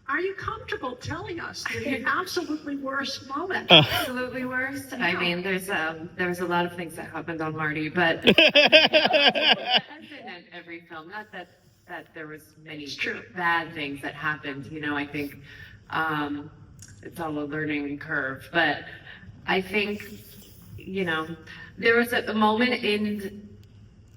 are you comfortable telling us the absolutely worst moment? Absolutely worst. I mean, there was a lot of things that happened on Marty, but as in every film, not that there was many bad things that happened. I think it's all a learning curve, but I think there was a moment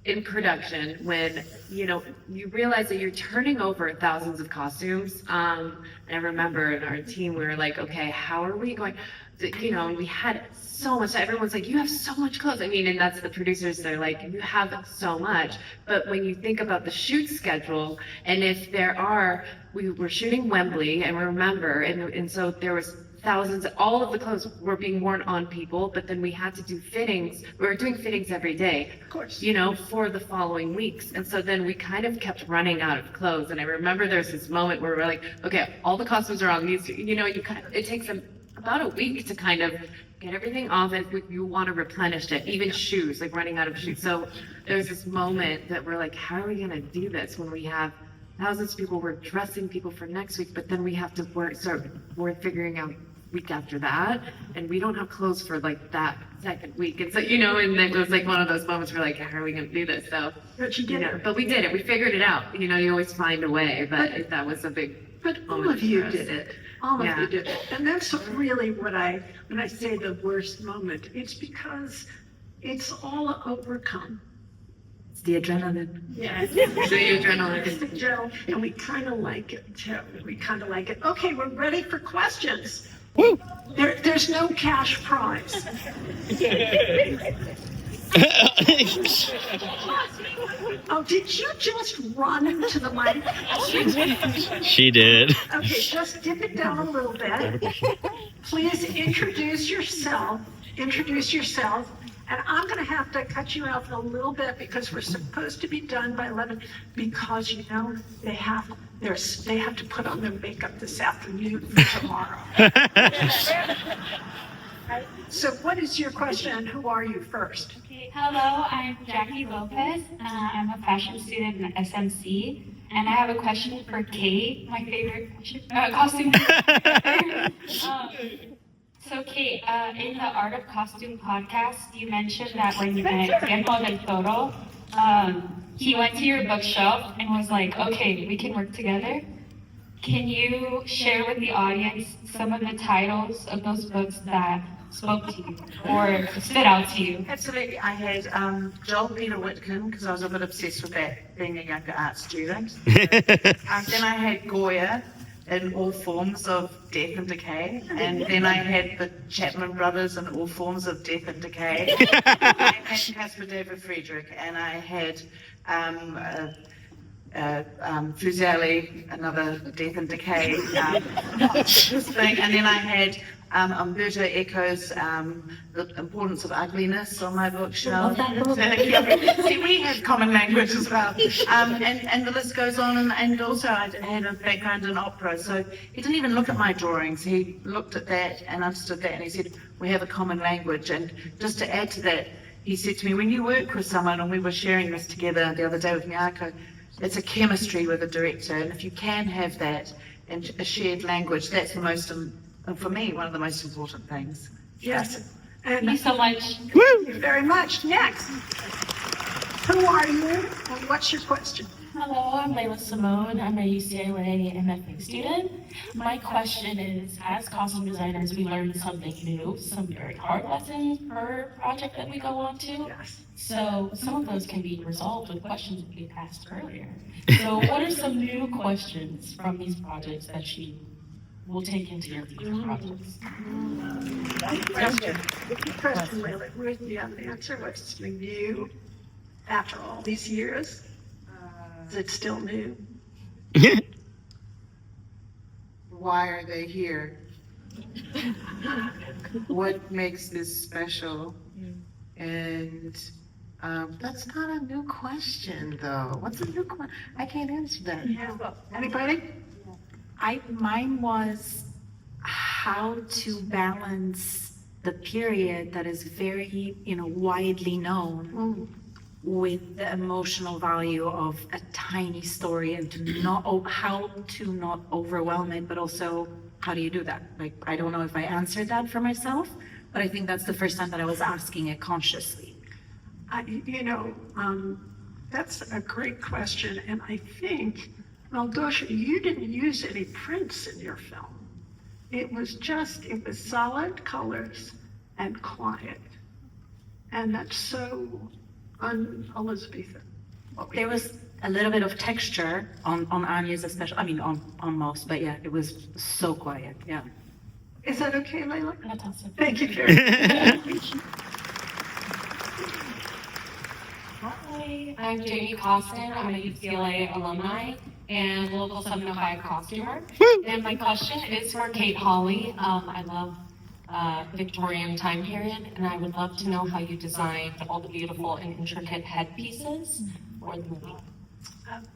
in production when, you realize that you're turning over thousands of costumes. And I remember in our team, we were like, okay, how are we going to, and we had so much, everyone's like, you have so much clothes. I mean, and that's the producers, they're like, you have so much. But when you think about the shoot schedule, and if we were shooting Wembley, and remember, and so there was thousands, all of the clothes were being worn on people, but then we had to do fittings. We were doing fittings every day, Of course. for the following weeks. And so then we kind of kept running out of clothes. And I remember there's this moment where we're like, okay, all the costumes are on these, it takes them about a week to kind of get everything off, and you want to replenish it, even shoes, like running out of shoes. So there's this moment that we're like, how are we going to do this when we have thousands of people, we're dressing people for next week, but then we have to we're figuring out week after that, and we don't have clothes for like that second week. And so, and it was like one of those moments where like, how are we going to do this? So, But you did it. but we did it. We figured it out. You always find a way, but that was a big But all moment of you for us. did it. All of Yeah. you did it. And that's really when I say the worst moment, it's because it's all overcome. It's the adrenaline. Yeah. The adrenaline. It's the adrenaline, and we kind of like it too. We kind of like it. Okay, we're ready for questions. Woo! There's no cash prize. Oh, did you just run to the mic? She did. Okay, just dip it down a little bit. Please introduce yourself. And I'm going to have to cut you out a little bit because we're supposed to be done by 11 because, they have to put on their makeup this afternoon for tomorrow. So what is your question and who are you first? Okay, hello, I'm Jackie Lopez. I'm a fashion student at SMC, and I have a question for Kate, my favorite costume. So Kate, in the Art of Costume podcast, you mentioned that when you met Guillermo del Toro, he went to your bookshelf and was like, okay, we can work together. Can you share with the audience some of the titles of those books that spoke to you or stood out to you? Absolutely. I had Joel Peter Whitcomb because I was a bit obsessed with that being a younger art student. Then I had Goya in all forms of death and decay. And then I had the Chapman brothers in all forms of death and decay. I had Caspar David Friedrich, and I had Fuseli, another death and decay thing. And then I had Umberto Eco's The Importance of Ugliness on my bookshelf. See, we have common language as well. And the list goes on, and also I had a background in opera, so he didn't even look at my drawings. He looked at that and understood that, and he said, we have a common language. And just to add to that, he said to me, when you work with someone, and we were sharing this together the other day with Miyako, it's a chemistry with a director, and if you can have that and a shared language, that's the most, for me, one of the most important things. Yes. And Thank you so much. thank you very much. Next. Who are you and what's your question? Hello, I'm Layla Simone. I'm a UCLA MFA student. My question is, as costume designers, we learn something new, some very hard lessons per project that we go on to. Yes. So some of those can be resolved with questions that you asked earlier. So what are some new questions from these projects that you will take into your future projects? Good question. Good question, Layla. Where's the answer? What's something new after all these years? Is it still new? Why are they here? What makes this special? And that's not a new question, though. What's a new question? I can't answer that. Yeah. Anybody? Mine was how to balance the period that is very, widely known with the emotional value of a tiny story, and how to not overwhelm it, but also how do you do that? Like, I don't know if I answered that for myself, but I think that's the first time that I was asking it consciously. That's a great question, and I think, Maldosha, you didn't use any prints in your film. It was solid colors and quiet. And that's so on Elizabethan? There was a little bit of texture on Anya's, especially. I mean, on most, but yeah, it was so quiet. Yeah. Is that okay, Layla? That's awesome. Thank you very much. Hi, I'm Jamie Costin. I'm a UCLA alumni and local 705 costumer. And my question is for Kate Hawley. I love Victorian time period, and I would love to know how you designed all the beautiful and intricate headpieces for the movie.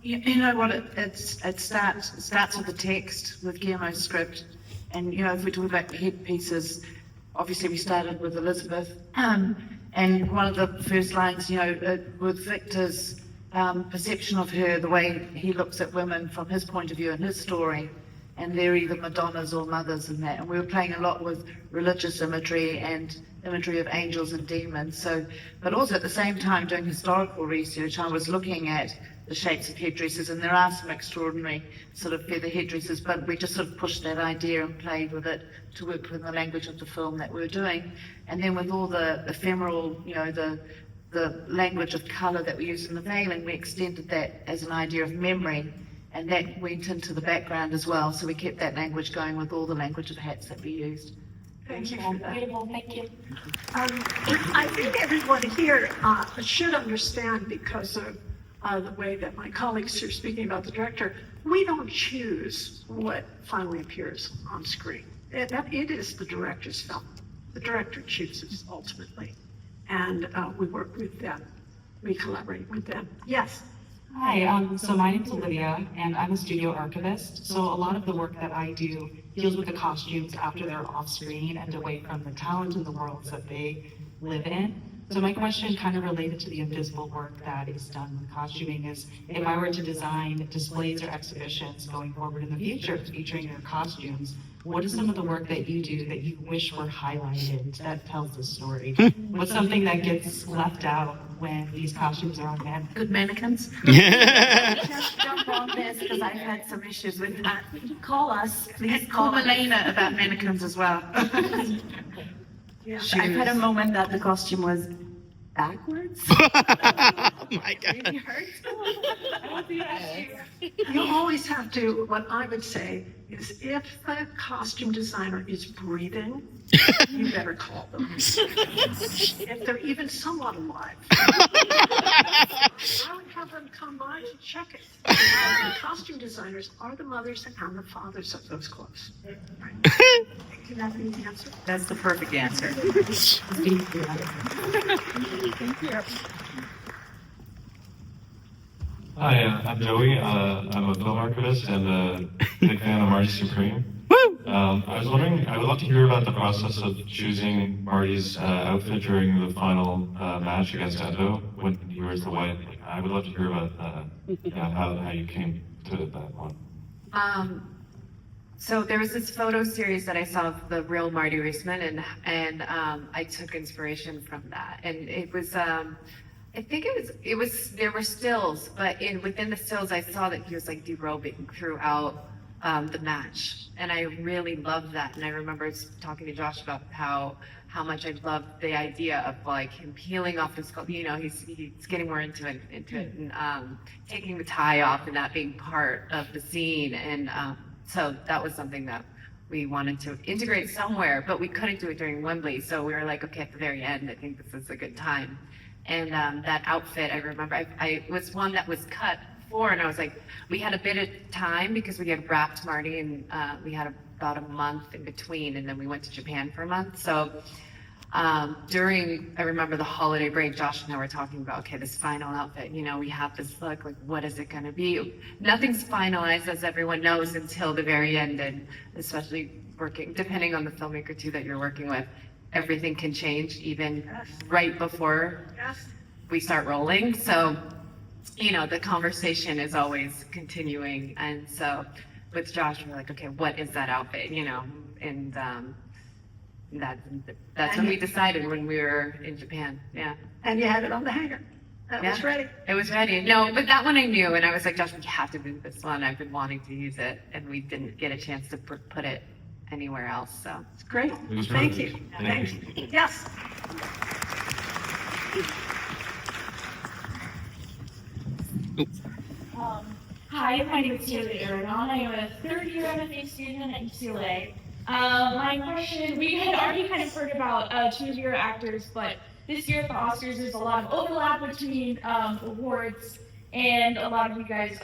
You know what, it starts with the text, with Guillermo's script. And, you know, if we talk about headpieces, obviously we started with Elizabeth. And one of the first lines, you know, with Victor's perception of her, the way he looks at women from his point of view in his story, and they're either Madonnas or mothers and that. And we were playing a lot with religious imagery and imagery of angels and demons. So, but also at the same time doing historical research, I was looking at the shapes of headdresses, and there are some extraordinary sort of feather headdresses, but we just sort of pushed that idea and played with it to work within the language of the film that we were doing. And then with all the ephemeral, you know, the language of colour that we used in the veiling, we extended that as an idea of memory, and that went into the background as well. So we kept that language going with all the language of hats that we used. Thank you for that. Beautiful, thank you. I think everyone here should understand, because of the way that my colleagues are speaking about the director, we don't choose what finally appears on screen. It is the director's film. The director chooses ultimately. And we work with them. We collaborate with them. Yes. Hi, so my name's Olivia, and I'm a studio archivist. So a lot of the work that I do deals with the costumes after they're off screen and away from the talent and the worlds that they live in. So my question, kind of related to the invisible work that is done with costuming, is if I were to design displays or exhibitions going forward in the future featuring your costumes, what is some of the work that you do that you wish were highlighted that tells the story? What's something that gets left out when these costumes are on man? Good mannequins. Just jump on this, because I've had some issues with that. Call us, please Call call us. Milena about mannequins as well. I've had a moment that the costume was backwards. Oh my God. Maybe hurts. You always have to, what I would say is, if the costume designer is breathing, you better call them. If they're even somewhat alive, I would have them come by to check it. The costume designers are the mothers and the fathers of those clothes. Right. Can that be the answer? That's the perfect answer. Hi, I'm Joey. I'm a film archivist and a big fan of Marty Supreme. I was wondering, I would love to hear about the process of choosing Marty's outfit during the final match against Endo when he wears the white. I would love to hear about how you came to that one. So there was this photo series that I saw of the real Marty Reisman, and I took inspiration from that. And it was, I think it was there were stills, but within the stills I saw that he was like derobing throughout the match, and I really loved that. And I remember talking to Josh about how much I loved the idea of like him peeling off his, you know, he's getting more into it, and taking the tie off and that being part of the scene. And so that was something that we wanted to integrate somewhere, but we couldn't do it during Wembley. So we were like, okay, at the very end, I think this is a good time. And that outfit, I remember, I was one that was cut before, and I was like, we had a bit of time because we had wrapped Marty, and we had about a month in between, and then we went to Japan for a month. So I remember the holiday break, Josh and I were talking about, okay, this final outfit, you know, we have this look, like, what is it going to be? Nothing's finalized, as everyone knows, until the very end, and especially depending on the filmmaker too that you're working with, everything can change even right before we start rolling. So, you know, the conversation is always continuing. And so with Josh, we're like, okay, what is that outfit, you know? And that's when we decided when we were in Japan. Yeah. And you had it on the hanger. That was ready. It was ready. No, but that one I knew, and I was like, Josh, we have to do this one. I've been wanting to use it, and we didn't get a chance to put it anywhere else. So It's great. It was Thank perfect. you. Thank Thank you. Yes. Hi, my name is Taylor Aragon. I am a third-year MFA student at UCLA. My question, we had already kind of heard about two of your actors, but this year at the Oscars, there's a lot of overlap between awards, and a lot of you guys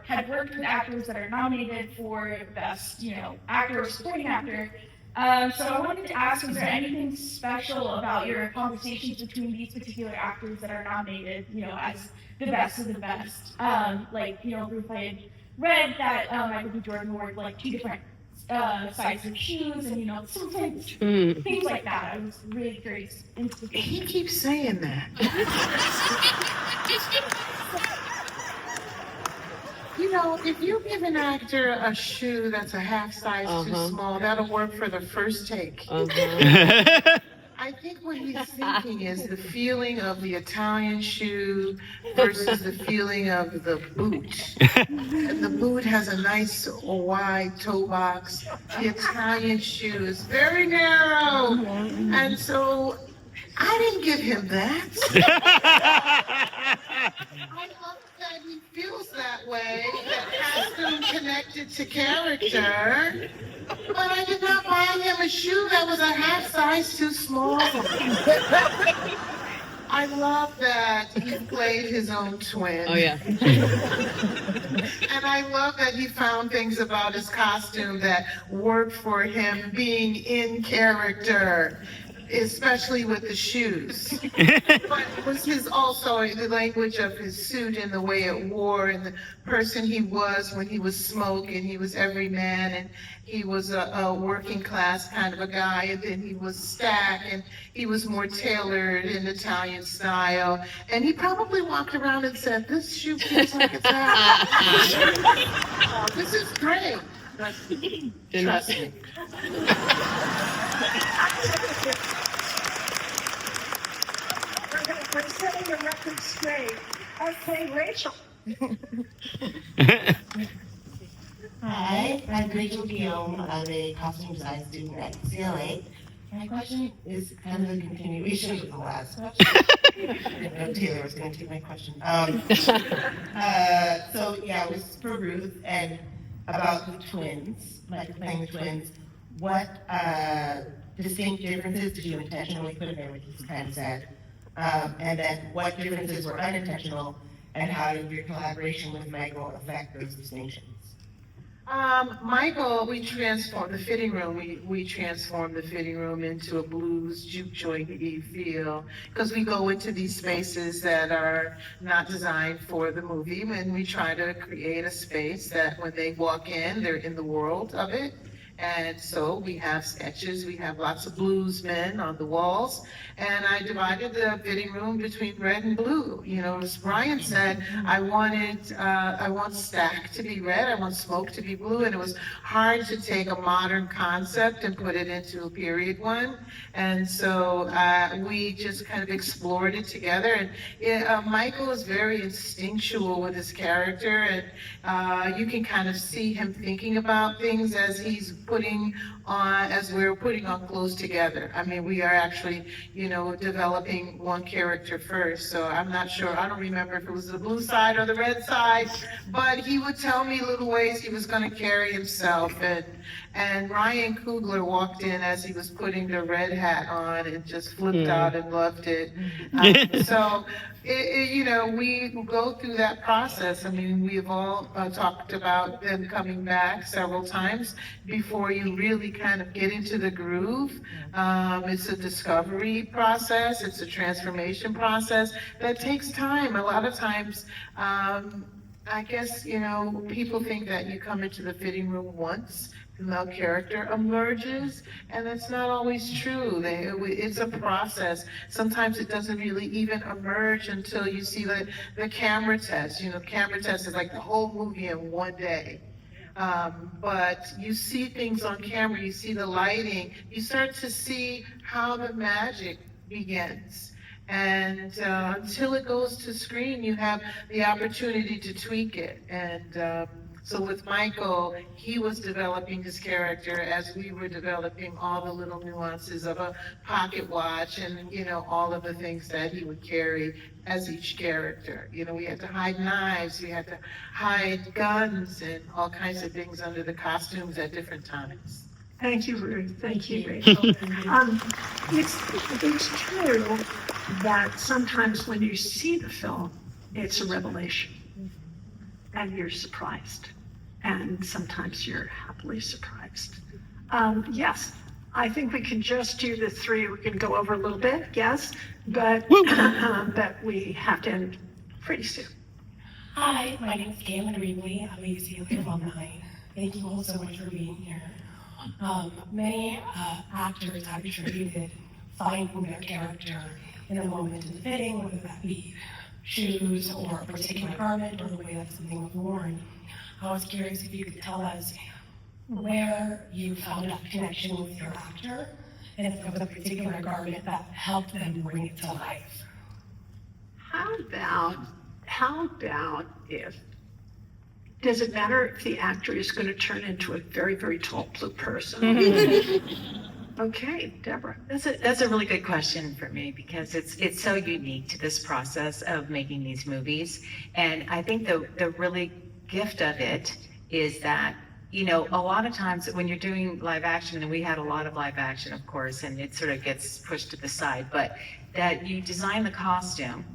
had worked with actors that are nominated for Best, Actor or Supporting Actor. So I wanted to ask, was there anything special about your conversations between these particular actors that are nominated, as the best of the best? Ruth, I had read that Michael B. Jordan wore like two different sizes of shoes, and sometimes things like that. I was really curious. He keeps saying that. If you give an actor a shoe that's a half size too small, that'll work for the first take. I think what he's thinking is the feeling of the Italian shoe versus the feeling of the boot. And the boot has a nice wide toe box. The Italian shoe is very narrow. And so I didn't give him that. I love that he feels that way, that costume connected to character. But I did not buy him a shoe that was a half size too small. I love that he played his own twin. Oh, yeah. And I love that he found things about his costume that worked for him being in character, especially with the shoes. But it was also the language of his suit and the way it wore and the person he was when he was Smoke, and he was every man, and he was a working class kind of a guy, and then he was Stack, and he was more tailored in Italian style. And he probably walked around and said, "This shoe feels like it's out. This is great." But trust me. We're setting the record straight. Okay, Rachel. Hi, I'm Rachel Guillaume. I'm a costume design student at UCLA. My question is kind of a continuation of the last question. I didn't know Taylor was going to take my question. It was for Ruth and about the twins, like playing the twins. What distinct differences did you intentionally put in there, which is kind of sad? And then what differences were unintentional, and how did your collaboration with Michael affect those distinctions? Michael, we transformed the fitting room. We transformed the fitting room into a blues juke joint-y feel, because we go into these spaces that are not designed for the movie, and we try to create a space that when they walk in, they're in the world of it. And so we have sketches, we have lots of blues men on the walls, and I divided the fitting room between red and blue. As Brian said, I want Stack to be red, I want Smoke to be blue, and it was hard to take a modern concept and put it into a period one. And so we just kind of explored it together. And Michael is very instinctual with his character, and you can kind of see him thinking about things as we're putting on clothes together. I mean, we are actually, developing one character first. So I'm not sure, I don't remember if it was the blue side or the red side, but he would tell me little ways he was going to carry himself. And Ryan Coogler walked in as he was putting the red hat on and just flipped out and loved it. We go through that process. I mean, we've all talked about them coming back several times before you really kind of get into the groove. It's a discovery process. It's a transformation process that takes time. A lot of times, I guess, people think that you come into the fitting room once, the male character emerges, and that's not always true. It's a process. Sometimes it doesn't really even emerge until you see the camera test. Camera test is like the whole movie in one day. But you see things on camera, you see the lighting, you start to see how the magic begins. And until it goes to screen, you have the opportunity to tweak it. And So with Michael, he was developing his character as we were developing all the little nuances of a pocket watch and, all of the things that he would carry as each character. We had to hide knives, we had to hide guns and all kinds of things under the costumes at different times. Thank you, Ruth. Thank you, Rachel. It's true that sometimes when you see the film, it's a revelation, and you're surprised, and sometimes you're happily surprised. Yes, I think we can just do the three. We can go over a little bit, yes, but but we have to end pretty soon. Hi, my name is Galen Reevely. I'm a UCLA alumni. Thank you all so much for being here. Many actors have attributed finding their character in the moment in the fitting, whether that be shoes or a particular garment or the way that something was worn. I was curious if you could tell us where you found that connection with your actor and if there was a particular garment that helped them bring it to life. How about if, does it matter if the actor is going to turn into a very, very tall blue person? Okay, Deborah. That's a really good question for me because it's so unique to this process of making these movies. And I think the really gift of it is that, a lot of times when you're doing live action, and we had a lot of live action, of course, and it sort of gets pushed to the side, but that you design the costume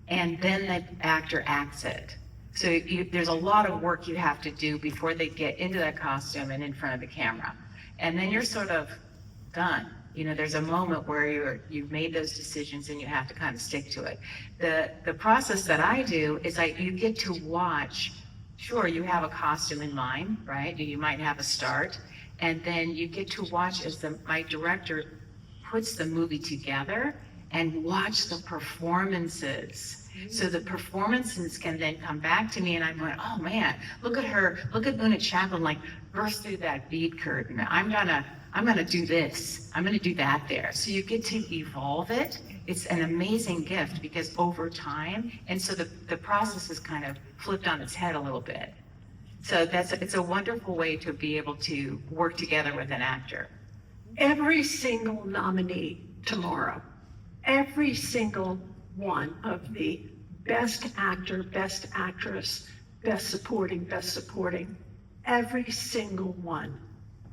and then the actor acts it. So there's a lot of work you have to do before they get into that costume and in front of the camera. And then you're sort of done. There's a moment where you've made those decisions and you have to kind of stick to it. The process that I do is you get to watch. Sure, you have a costume in mind, right? You might have a start, and then you get to watch as my director puts the movie together and watch the performances. So the performances can then come back to me and I'm going, oh man, look at her, look at Una Chaplin, burst through that bead curtain. I'm gonna do this, I'm gonna do that there. So you get to evolve it. It's an amazing gift because over time, and so the process is kind of flipped on its head a little bit. So it's a wonderful way to be able to work together with an actor. Every single nominee tomorrow, every single one of the best actor, best actress, best supporting, every single one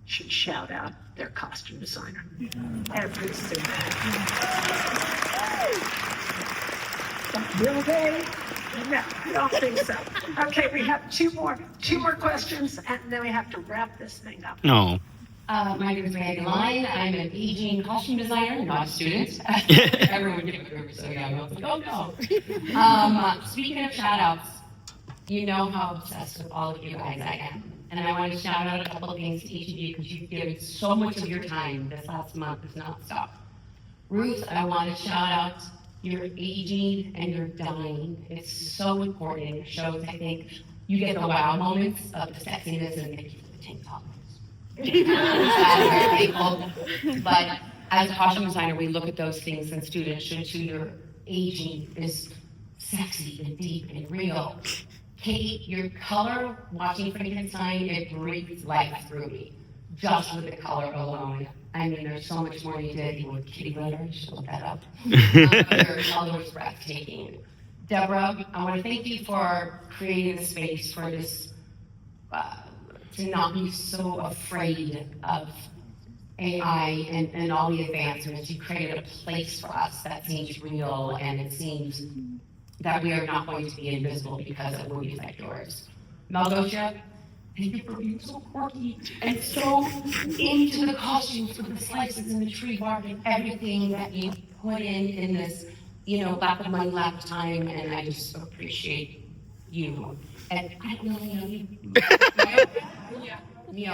should shout out their costume designer. Every single one. Will they? No, I don't think so. Okay, we have two more questions, and then we have to wrap this thing up. No. My name is Megan Line. I'm an aging costume designer, not a student. Everyone gave it over so young. I was like, oh no. Speaking of shout outs, you know how obsessed with all of you guys I am. And I want to shout out a couple of things to each of you because you've given so much of your time this last month is not stop. Ruth, I want to shout out your aging and your dying. It's so important. It shows, I think, you get the wow moments of the sexiness and thank you for the tank top. But as a costume designer, we look at those things and students should too. Your aging is sexy and deep and real. Kate, your color, watching Frankenstein, it breathes life through me, just with the color alone. I mean, there's so much more you did with kitty litter, you should look that up. Your color is breathtaking. Deborah, I want to thank you for creating the space for this, to not be so afraid of AI and all the advancements. You created a place for us that seems real, and it seems that we are not going to be invisible because of movies like yours. Malgosia, thank you for being so quirky and so into the costumes with the slices and the tree bark and everything that you put in this, lack of money, lack of time, and I just appreciate you. And I don't really know you.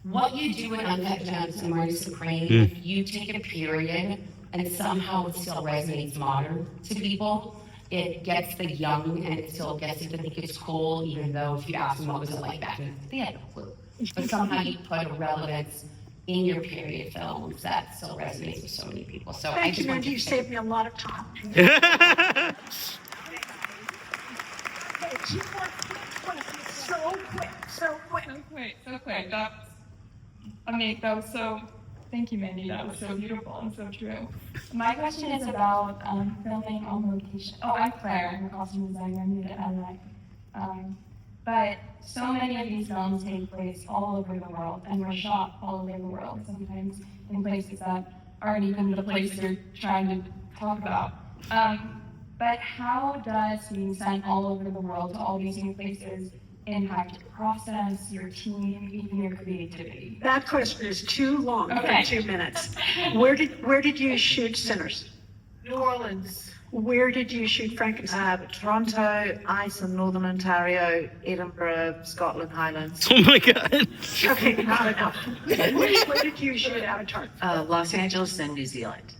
What you do in Uncut Gems and Marty Supreme, you take a period and somehow it still resonates modern to people. It gets the young and it still gets them to think it's cool, even though if you ask them what was it like back then, they had no clue. But somehow you put a relevance in your period films that still resonates with so many people. So Thank you, Wendy. You saved me a lot of time. Okay, Two more quick questions. So quick, so quick. So quick. That's amazing. That was so. Thank you, Mindy. That was so beautiful and so true. My question is about filming on location. Oh, I'm Claire. I'm a costume designer. I'm new to LA. But so many of these films take place all over the world and were shot all over the world, sometimes in places that aren't even the place you're trying to talk about. But how does being sent all over the world to all these new places impact your process, your team, even your creativity? That question is too long Okay. for 2 minutes. Where did you shoot Sinners? New Orleans. Where did you shoot Frankenstein? Toronto, Iceland, Northern Ontario, Edinburgh, Scotland, Highlands. Oh my God. Okay, not enough. Where did you shoot Avatar? Los Angeles and New Zealand.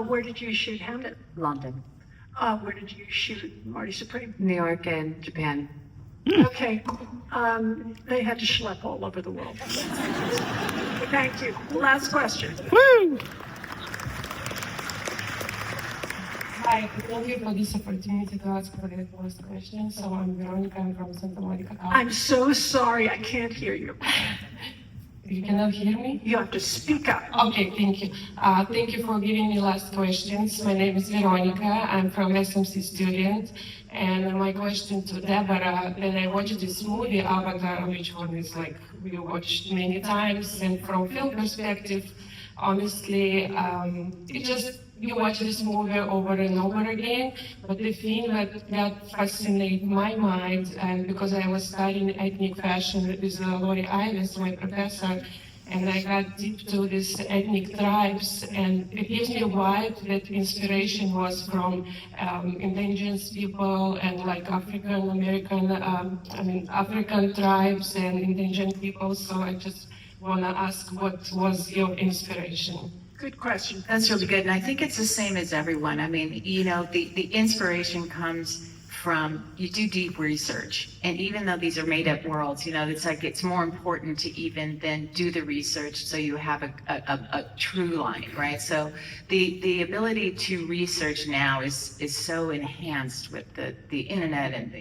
Where did you shoot Hamlet? London. Where did you shoot Marty Supreme? New York and Japan. Okay, they had to schlep all over the world. Thank you. Last question. Woo! Hi, thank you for this opportunity to ask for the first question. So I'm Veronica, I'm from Santa Monica. I'm so sorry, I can't hear you. You cannot hear me? You have to speak up. Okay, thank you. Thank you for giving me last questions. My name is Veronica. I'm from SMC student. And my question to Deborah, when I watched this movie, Avatar, which one is like we watched many times, and from film perspective, honestly, you watch this movie over and over again, but the thing that fascinated my mind, and because I was studying ethnic fashion with Lori Ives, my professor, and I got deep to these ethnic tribes, and it gives me a vibe that inspiration was from indigenous people and like African tribes and indigenous people. So I just want to ask, what was your inspiration? Good question. That's really good. And I think it's the same as everyone. I mean, the inspiration comes from, you do deep research. And even though these are made up worlds, it's like, it's more important to even then do the research so you have a true line, right? So the ability to research now is so enhanced with the internet and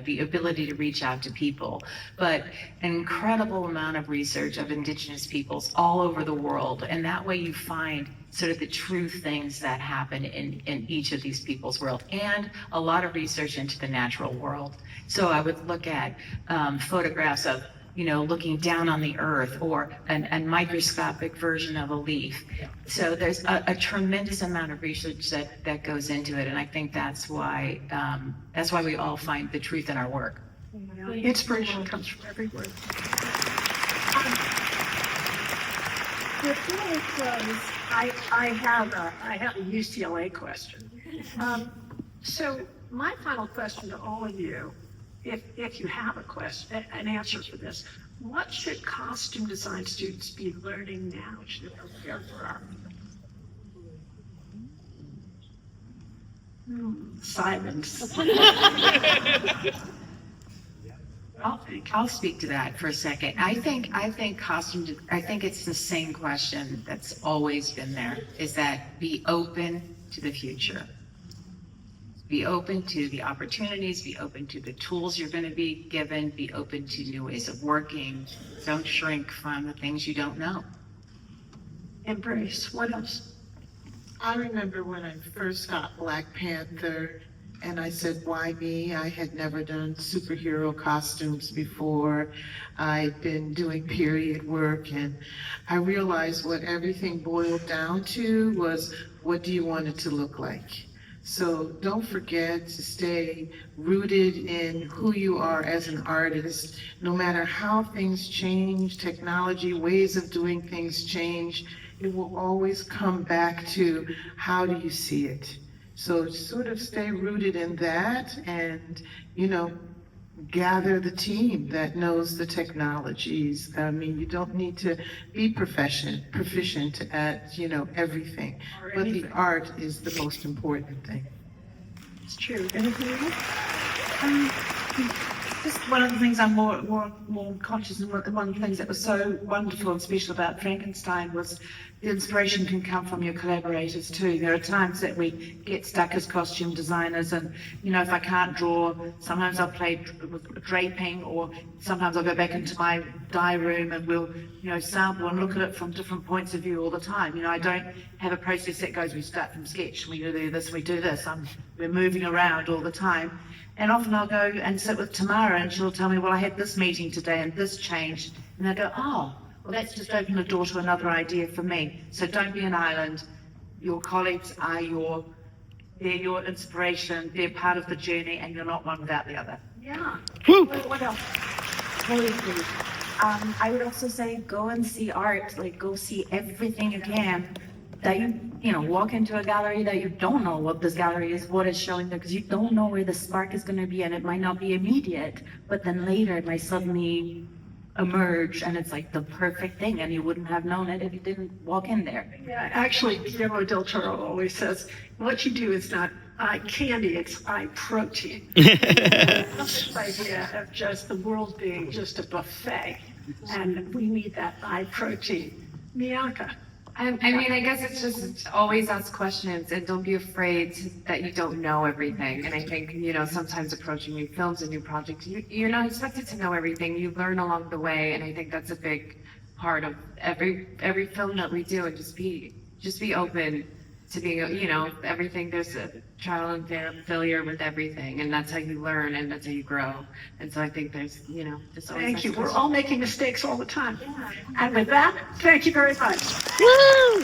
the ability to reach out to people. But an incredible amount of research of indigenous peoples all over the world. And that way you find sort of the true things that happen in each of these people's world, and a lot of research into the natural world. So I would look at photographs of, looking down on the earth, or a microscopic version of a leaf. So there's a tremendous amount of research that goes into it, and I think that's why we all find the truth in our work. Inspiration comes from everywhere. Before we close, I have a UCLA question. So my final question to all of you, if you have a question, an answer for this, what should costume design students be learning now to prepare for our silence? I'll speak to that for a second. I think it's the same question that's always been there, is that be open to the future. Be open to the opportunities, be open to the tools you're going to be given, be open to new ways of working. Don't shrink from the things you don't know. Embrace. What else? I remember when I first got Black Panther, and I said, why me? I had never done superhero costumes before. I'd been doing period work, and I realized what everything boiled down to was, what do you want it to look like? So don't forget to stay rooted in who you are as an artist. No matter how things change, technology, ways of doing things change, it will always come back to, how do you see it? So sort of stay rooted in that, and, gather the team that knows the technologies. I mean, you don't need to be proficient at, everything, but the art is the most important thing. It's true. Anything else? Just one of the things I'm more conscious, and one of the things that was so wonderful and special about Frankenstein was the inspiration can come from your collaborators too. There are times that we get stuck as costume designers, and if I can't draw, sometimes I'll play with draping, or sometimes I'll go back into my dye room and we'll sample and look at it from different points of view all the time. I don't have a process that goes, we start from sketch, we do this, we do this. We're moving around all the time. And often I'll go and sit with Tamara and she'll tell me, well, I had this meeting today and this changed. And I go, oh, well, that's just opened the door to another idea for me. So don't be an island. Your colleagues are they're your inspiration, they're part of the journey, and you're not one without the other. Yeah. What else? Totally. I would also say go and see art, like go see everything you can. That you walk into a gallery that you don't know what this gallery is, what it's showing there, because you don't know where the spark is going to be, and it might not be immediate, but then later it might suddenly emerge, and it's like the perfect thing, and you wouldn't have known it if you didn't walk in there. Yeah, actually, Guillermo del Toro always says, what you do is not eye candy, it's eye protein. This idea of just the world being just a buffet, and we need that eye protein. Miyaka. I mean, I guess it's just always ask questions and don't be afraid that you don't know everything. And I think, sometimes approaching new films and new projects, you're not expected to know everything. You learn along the way. And I think that's a big part of every film that we do, and just be open to being, everything. There's a trial and failure with everything, and that's how you learn and that's how you grow. And so I think there's, just always. Thank you. We're all making mistakes all the time. And with that, thank you very much. Woo!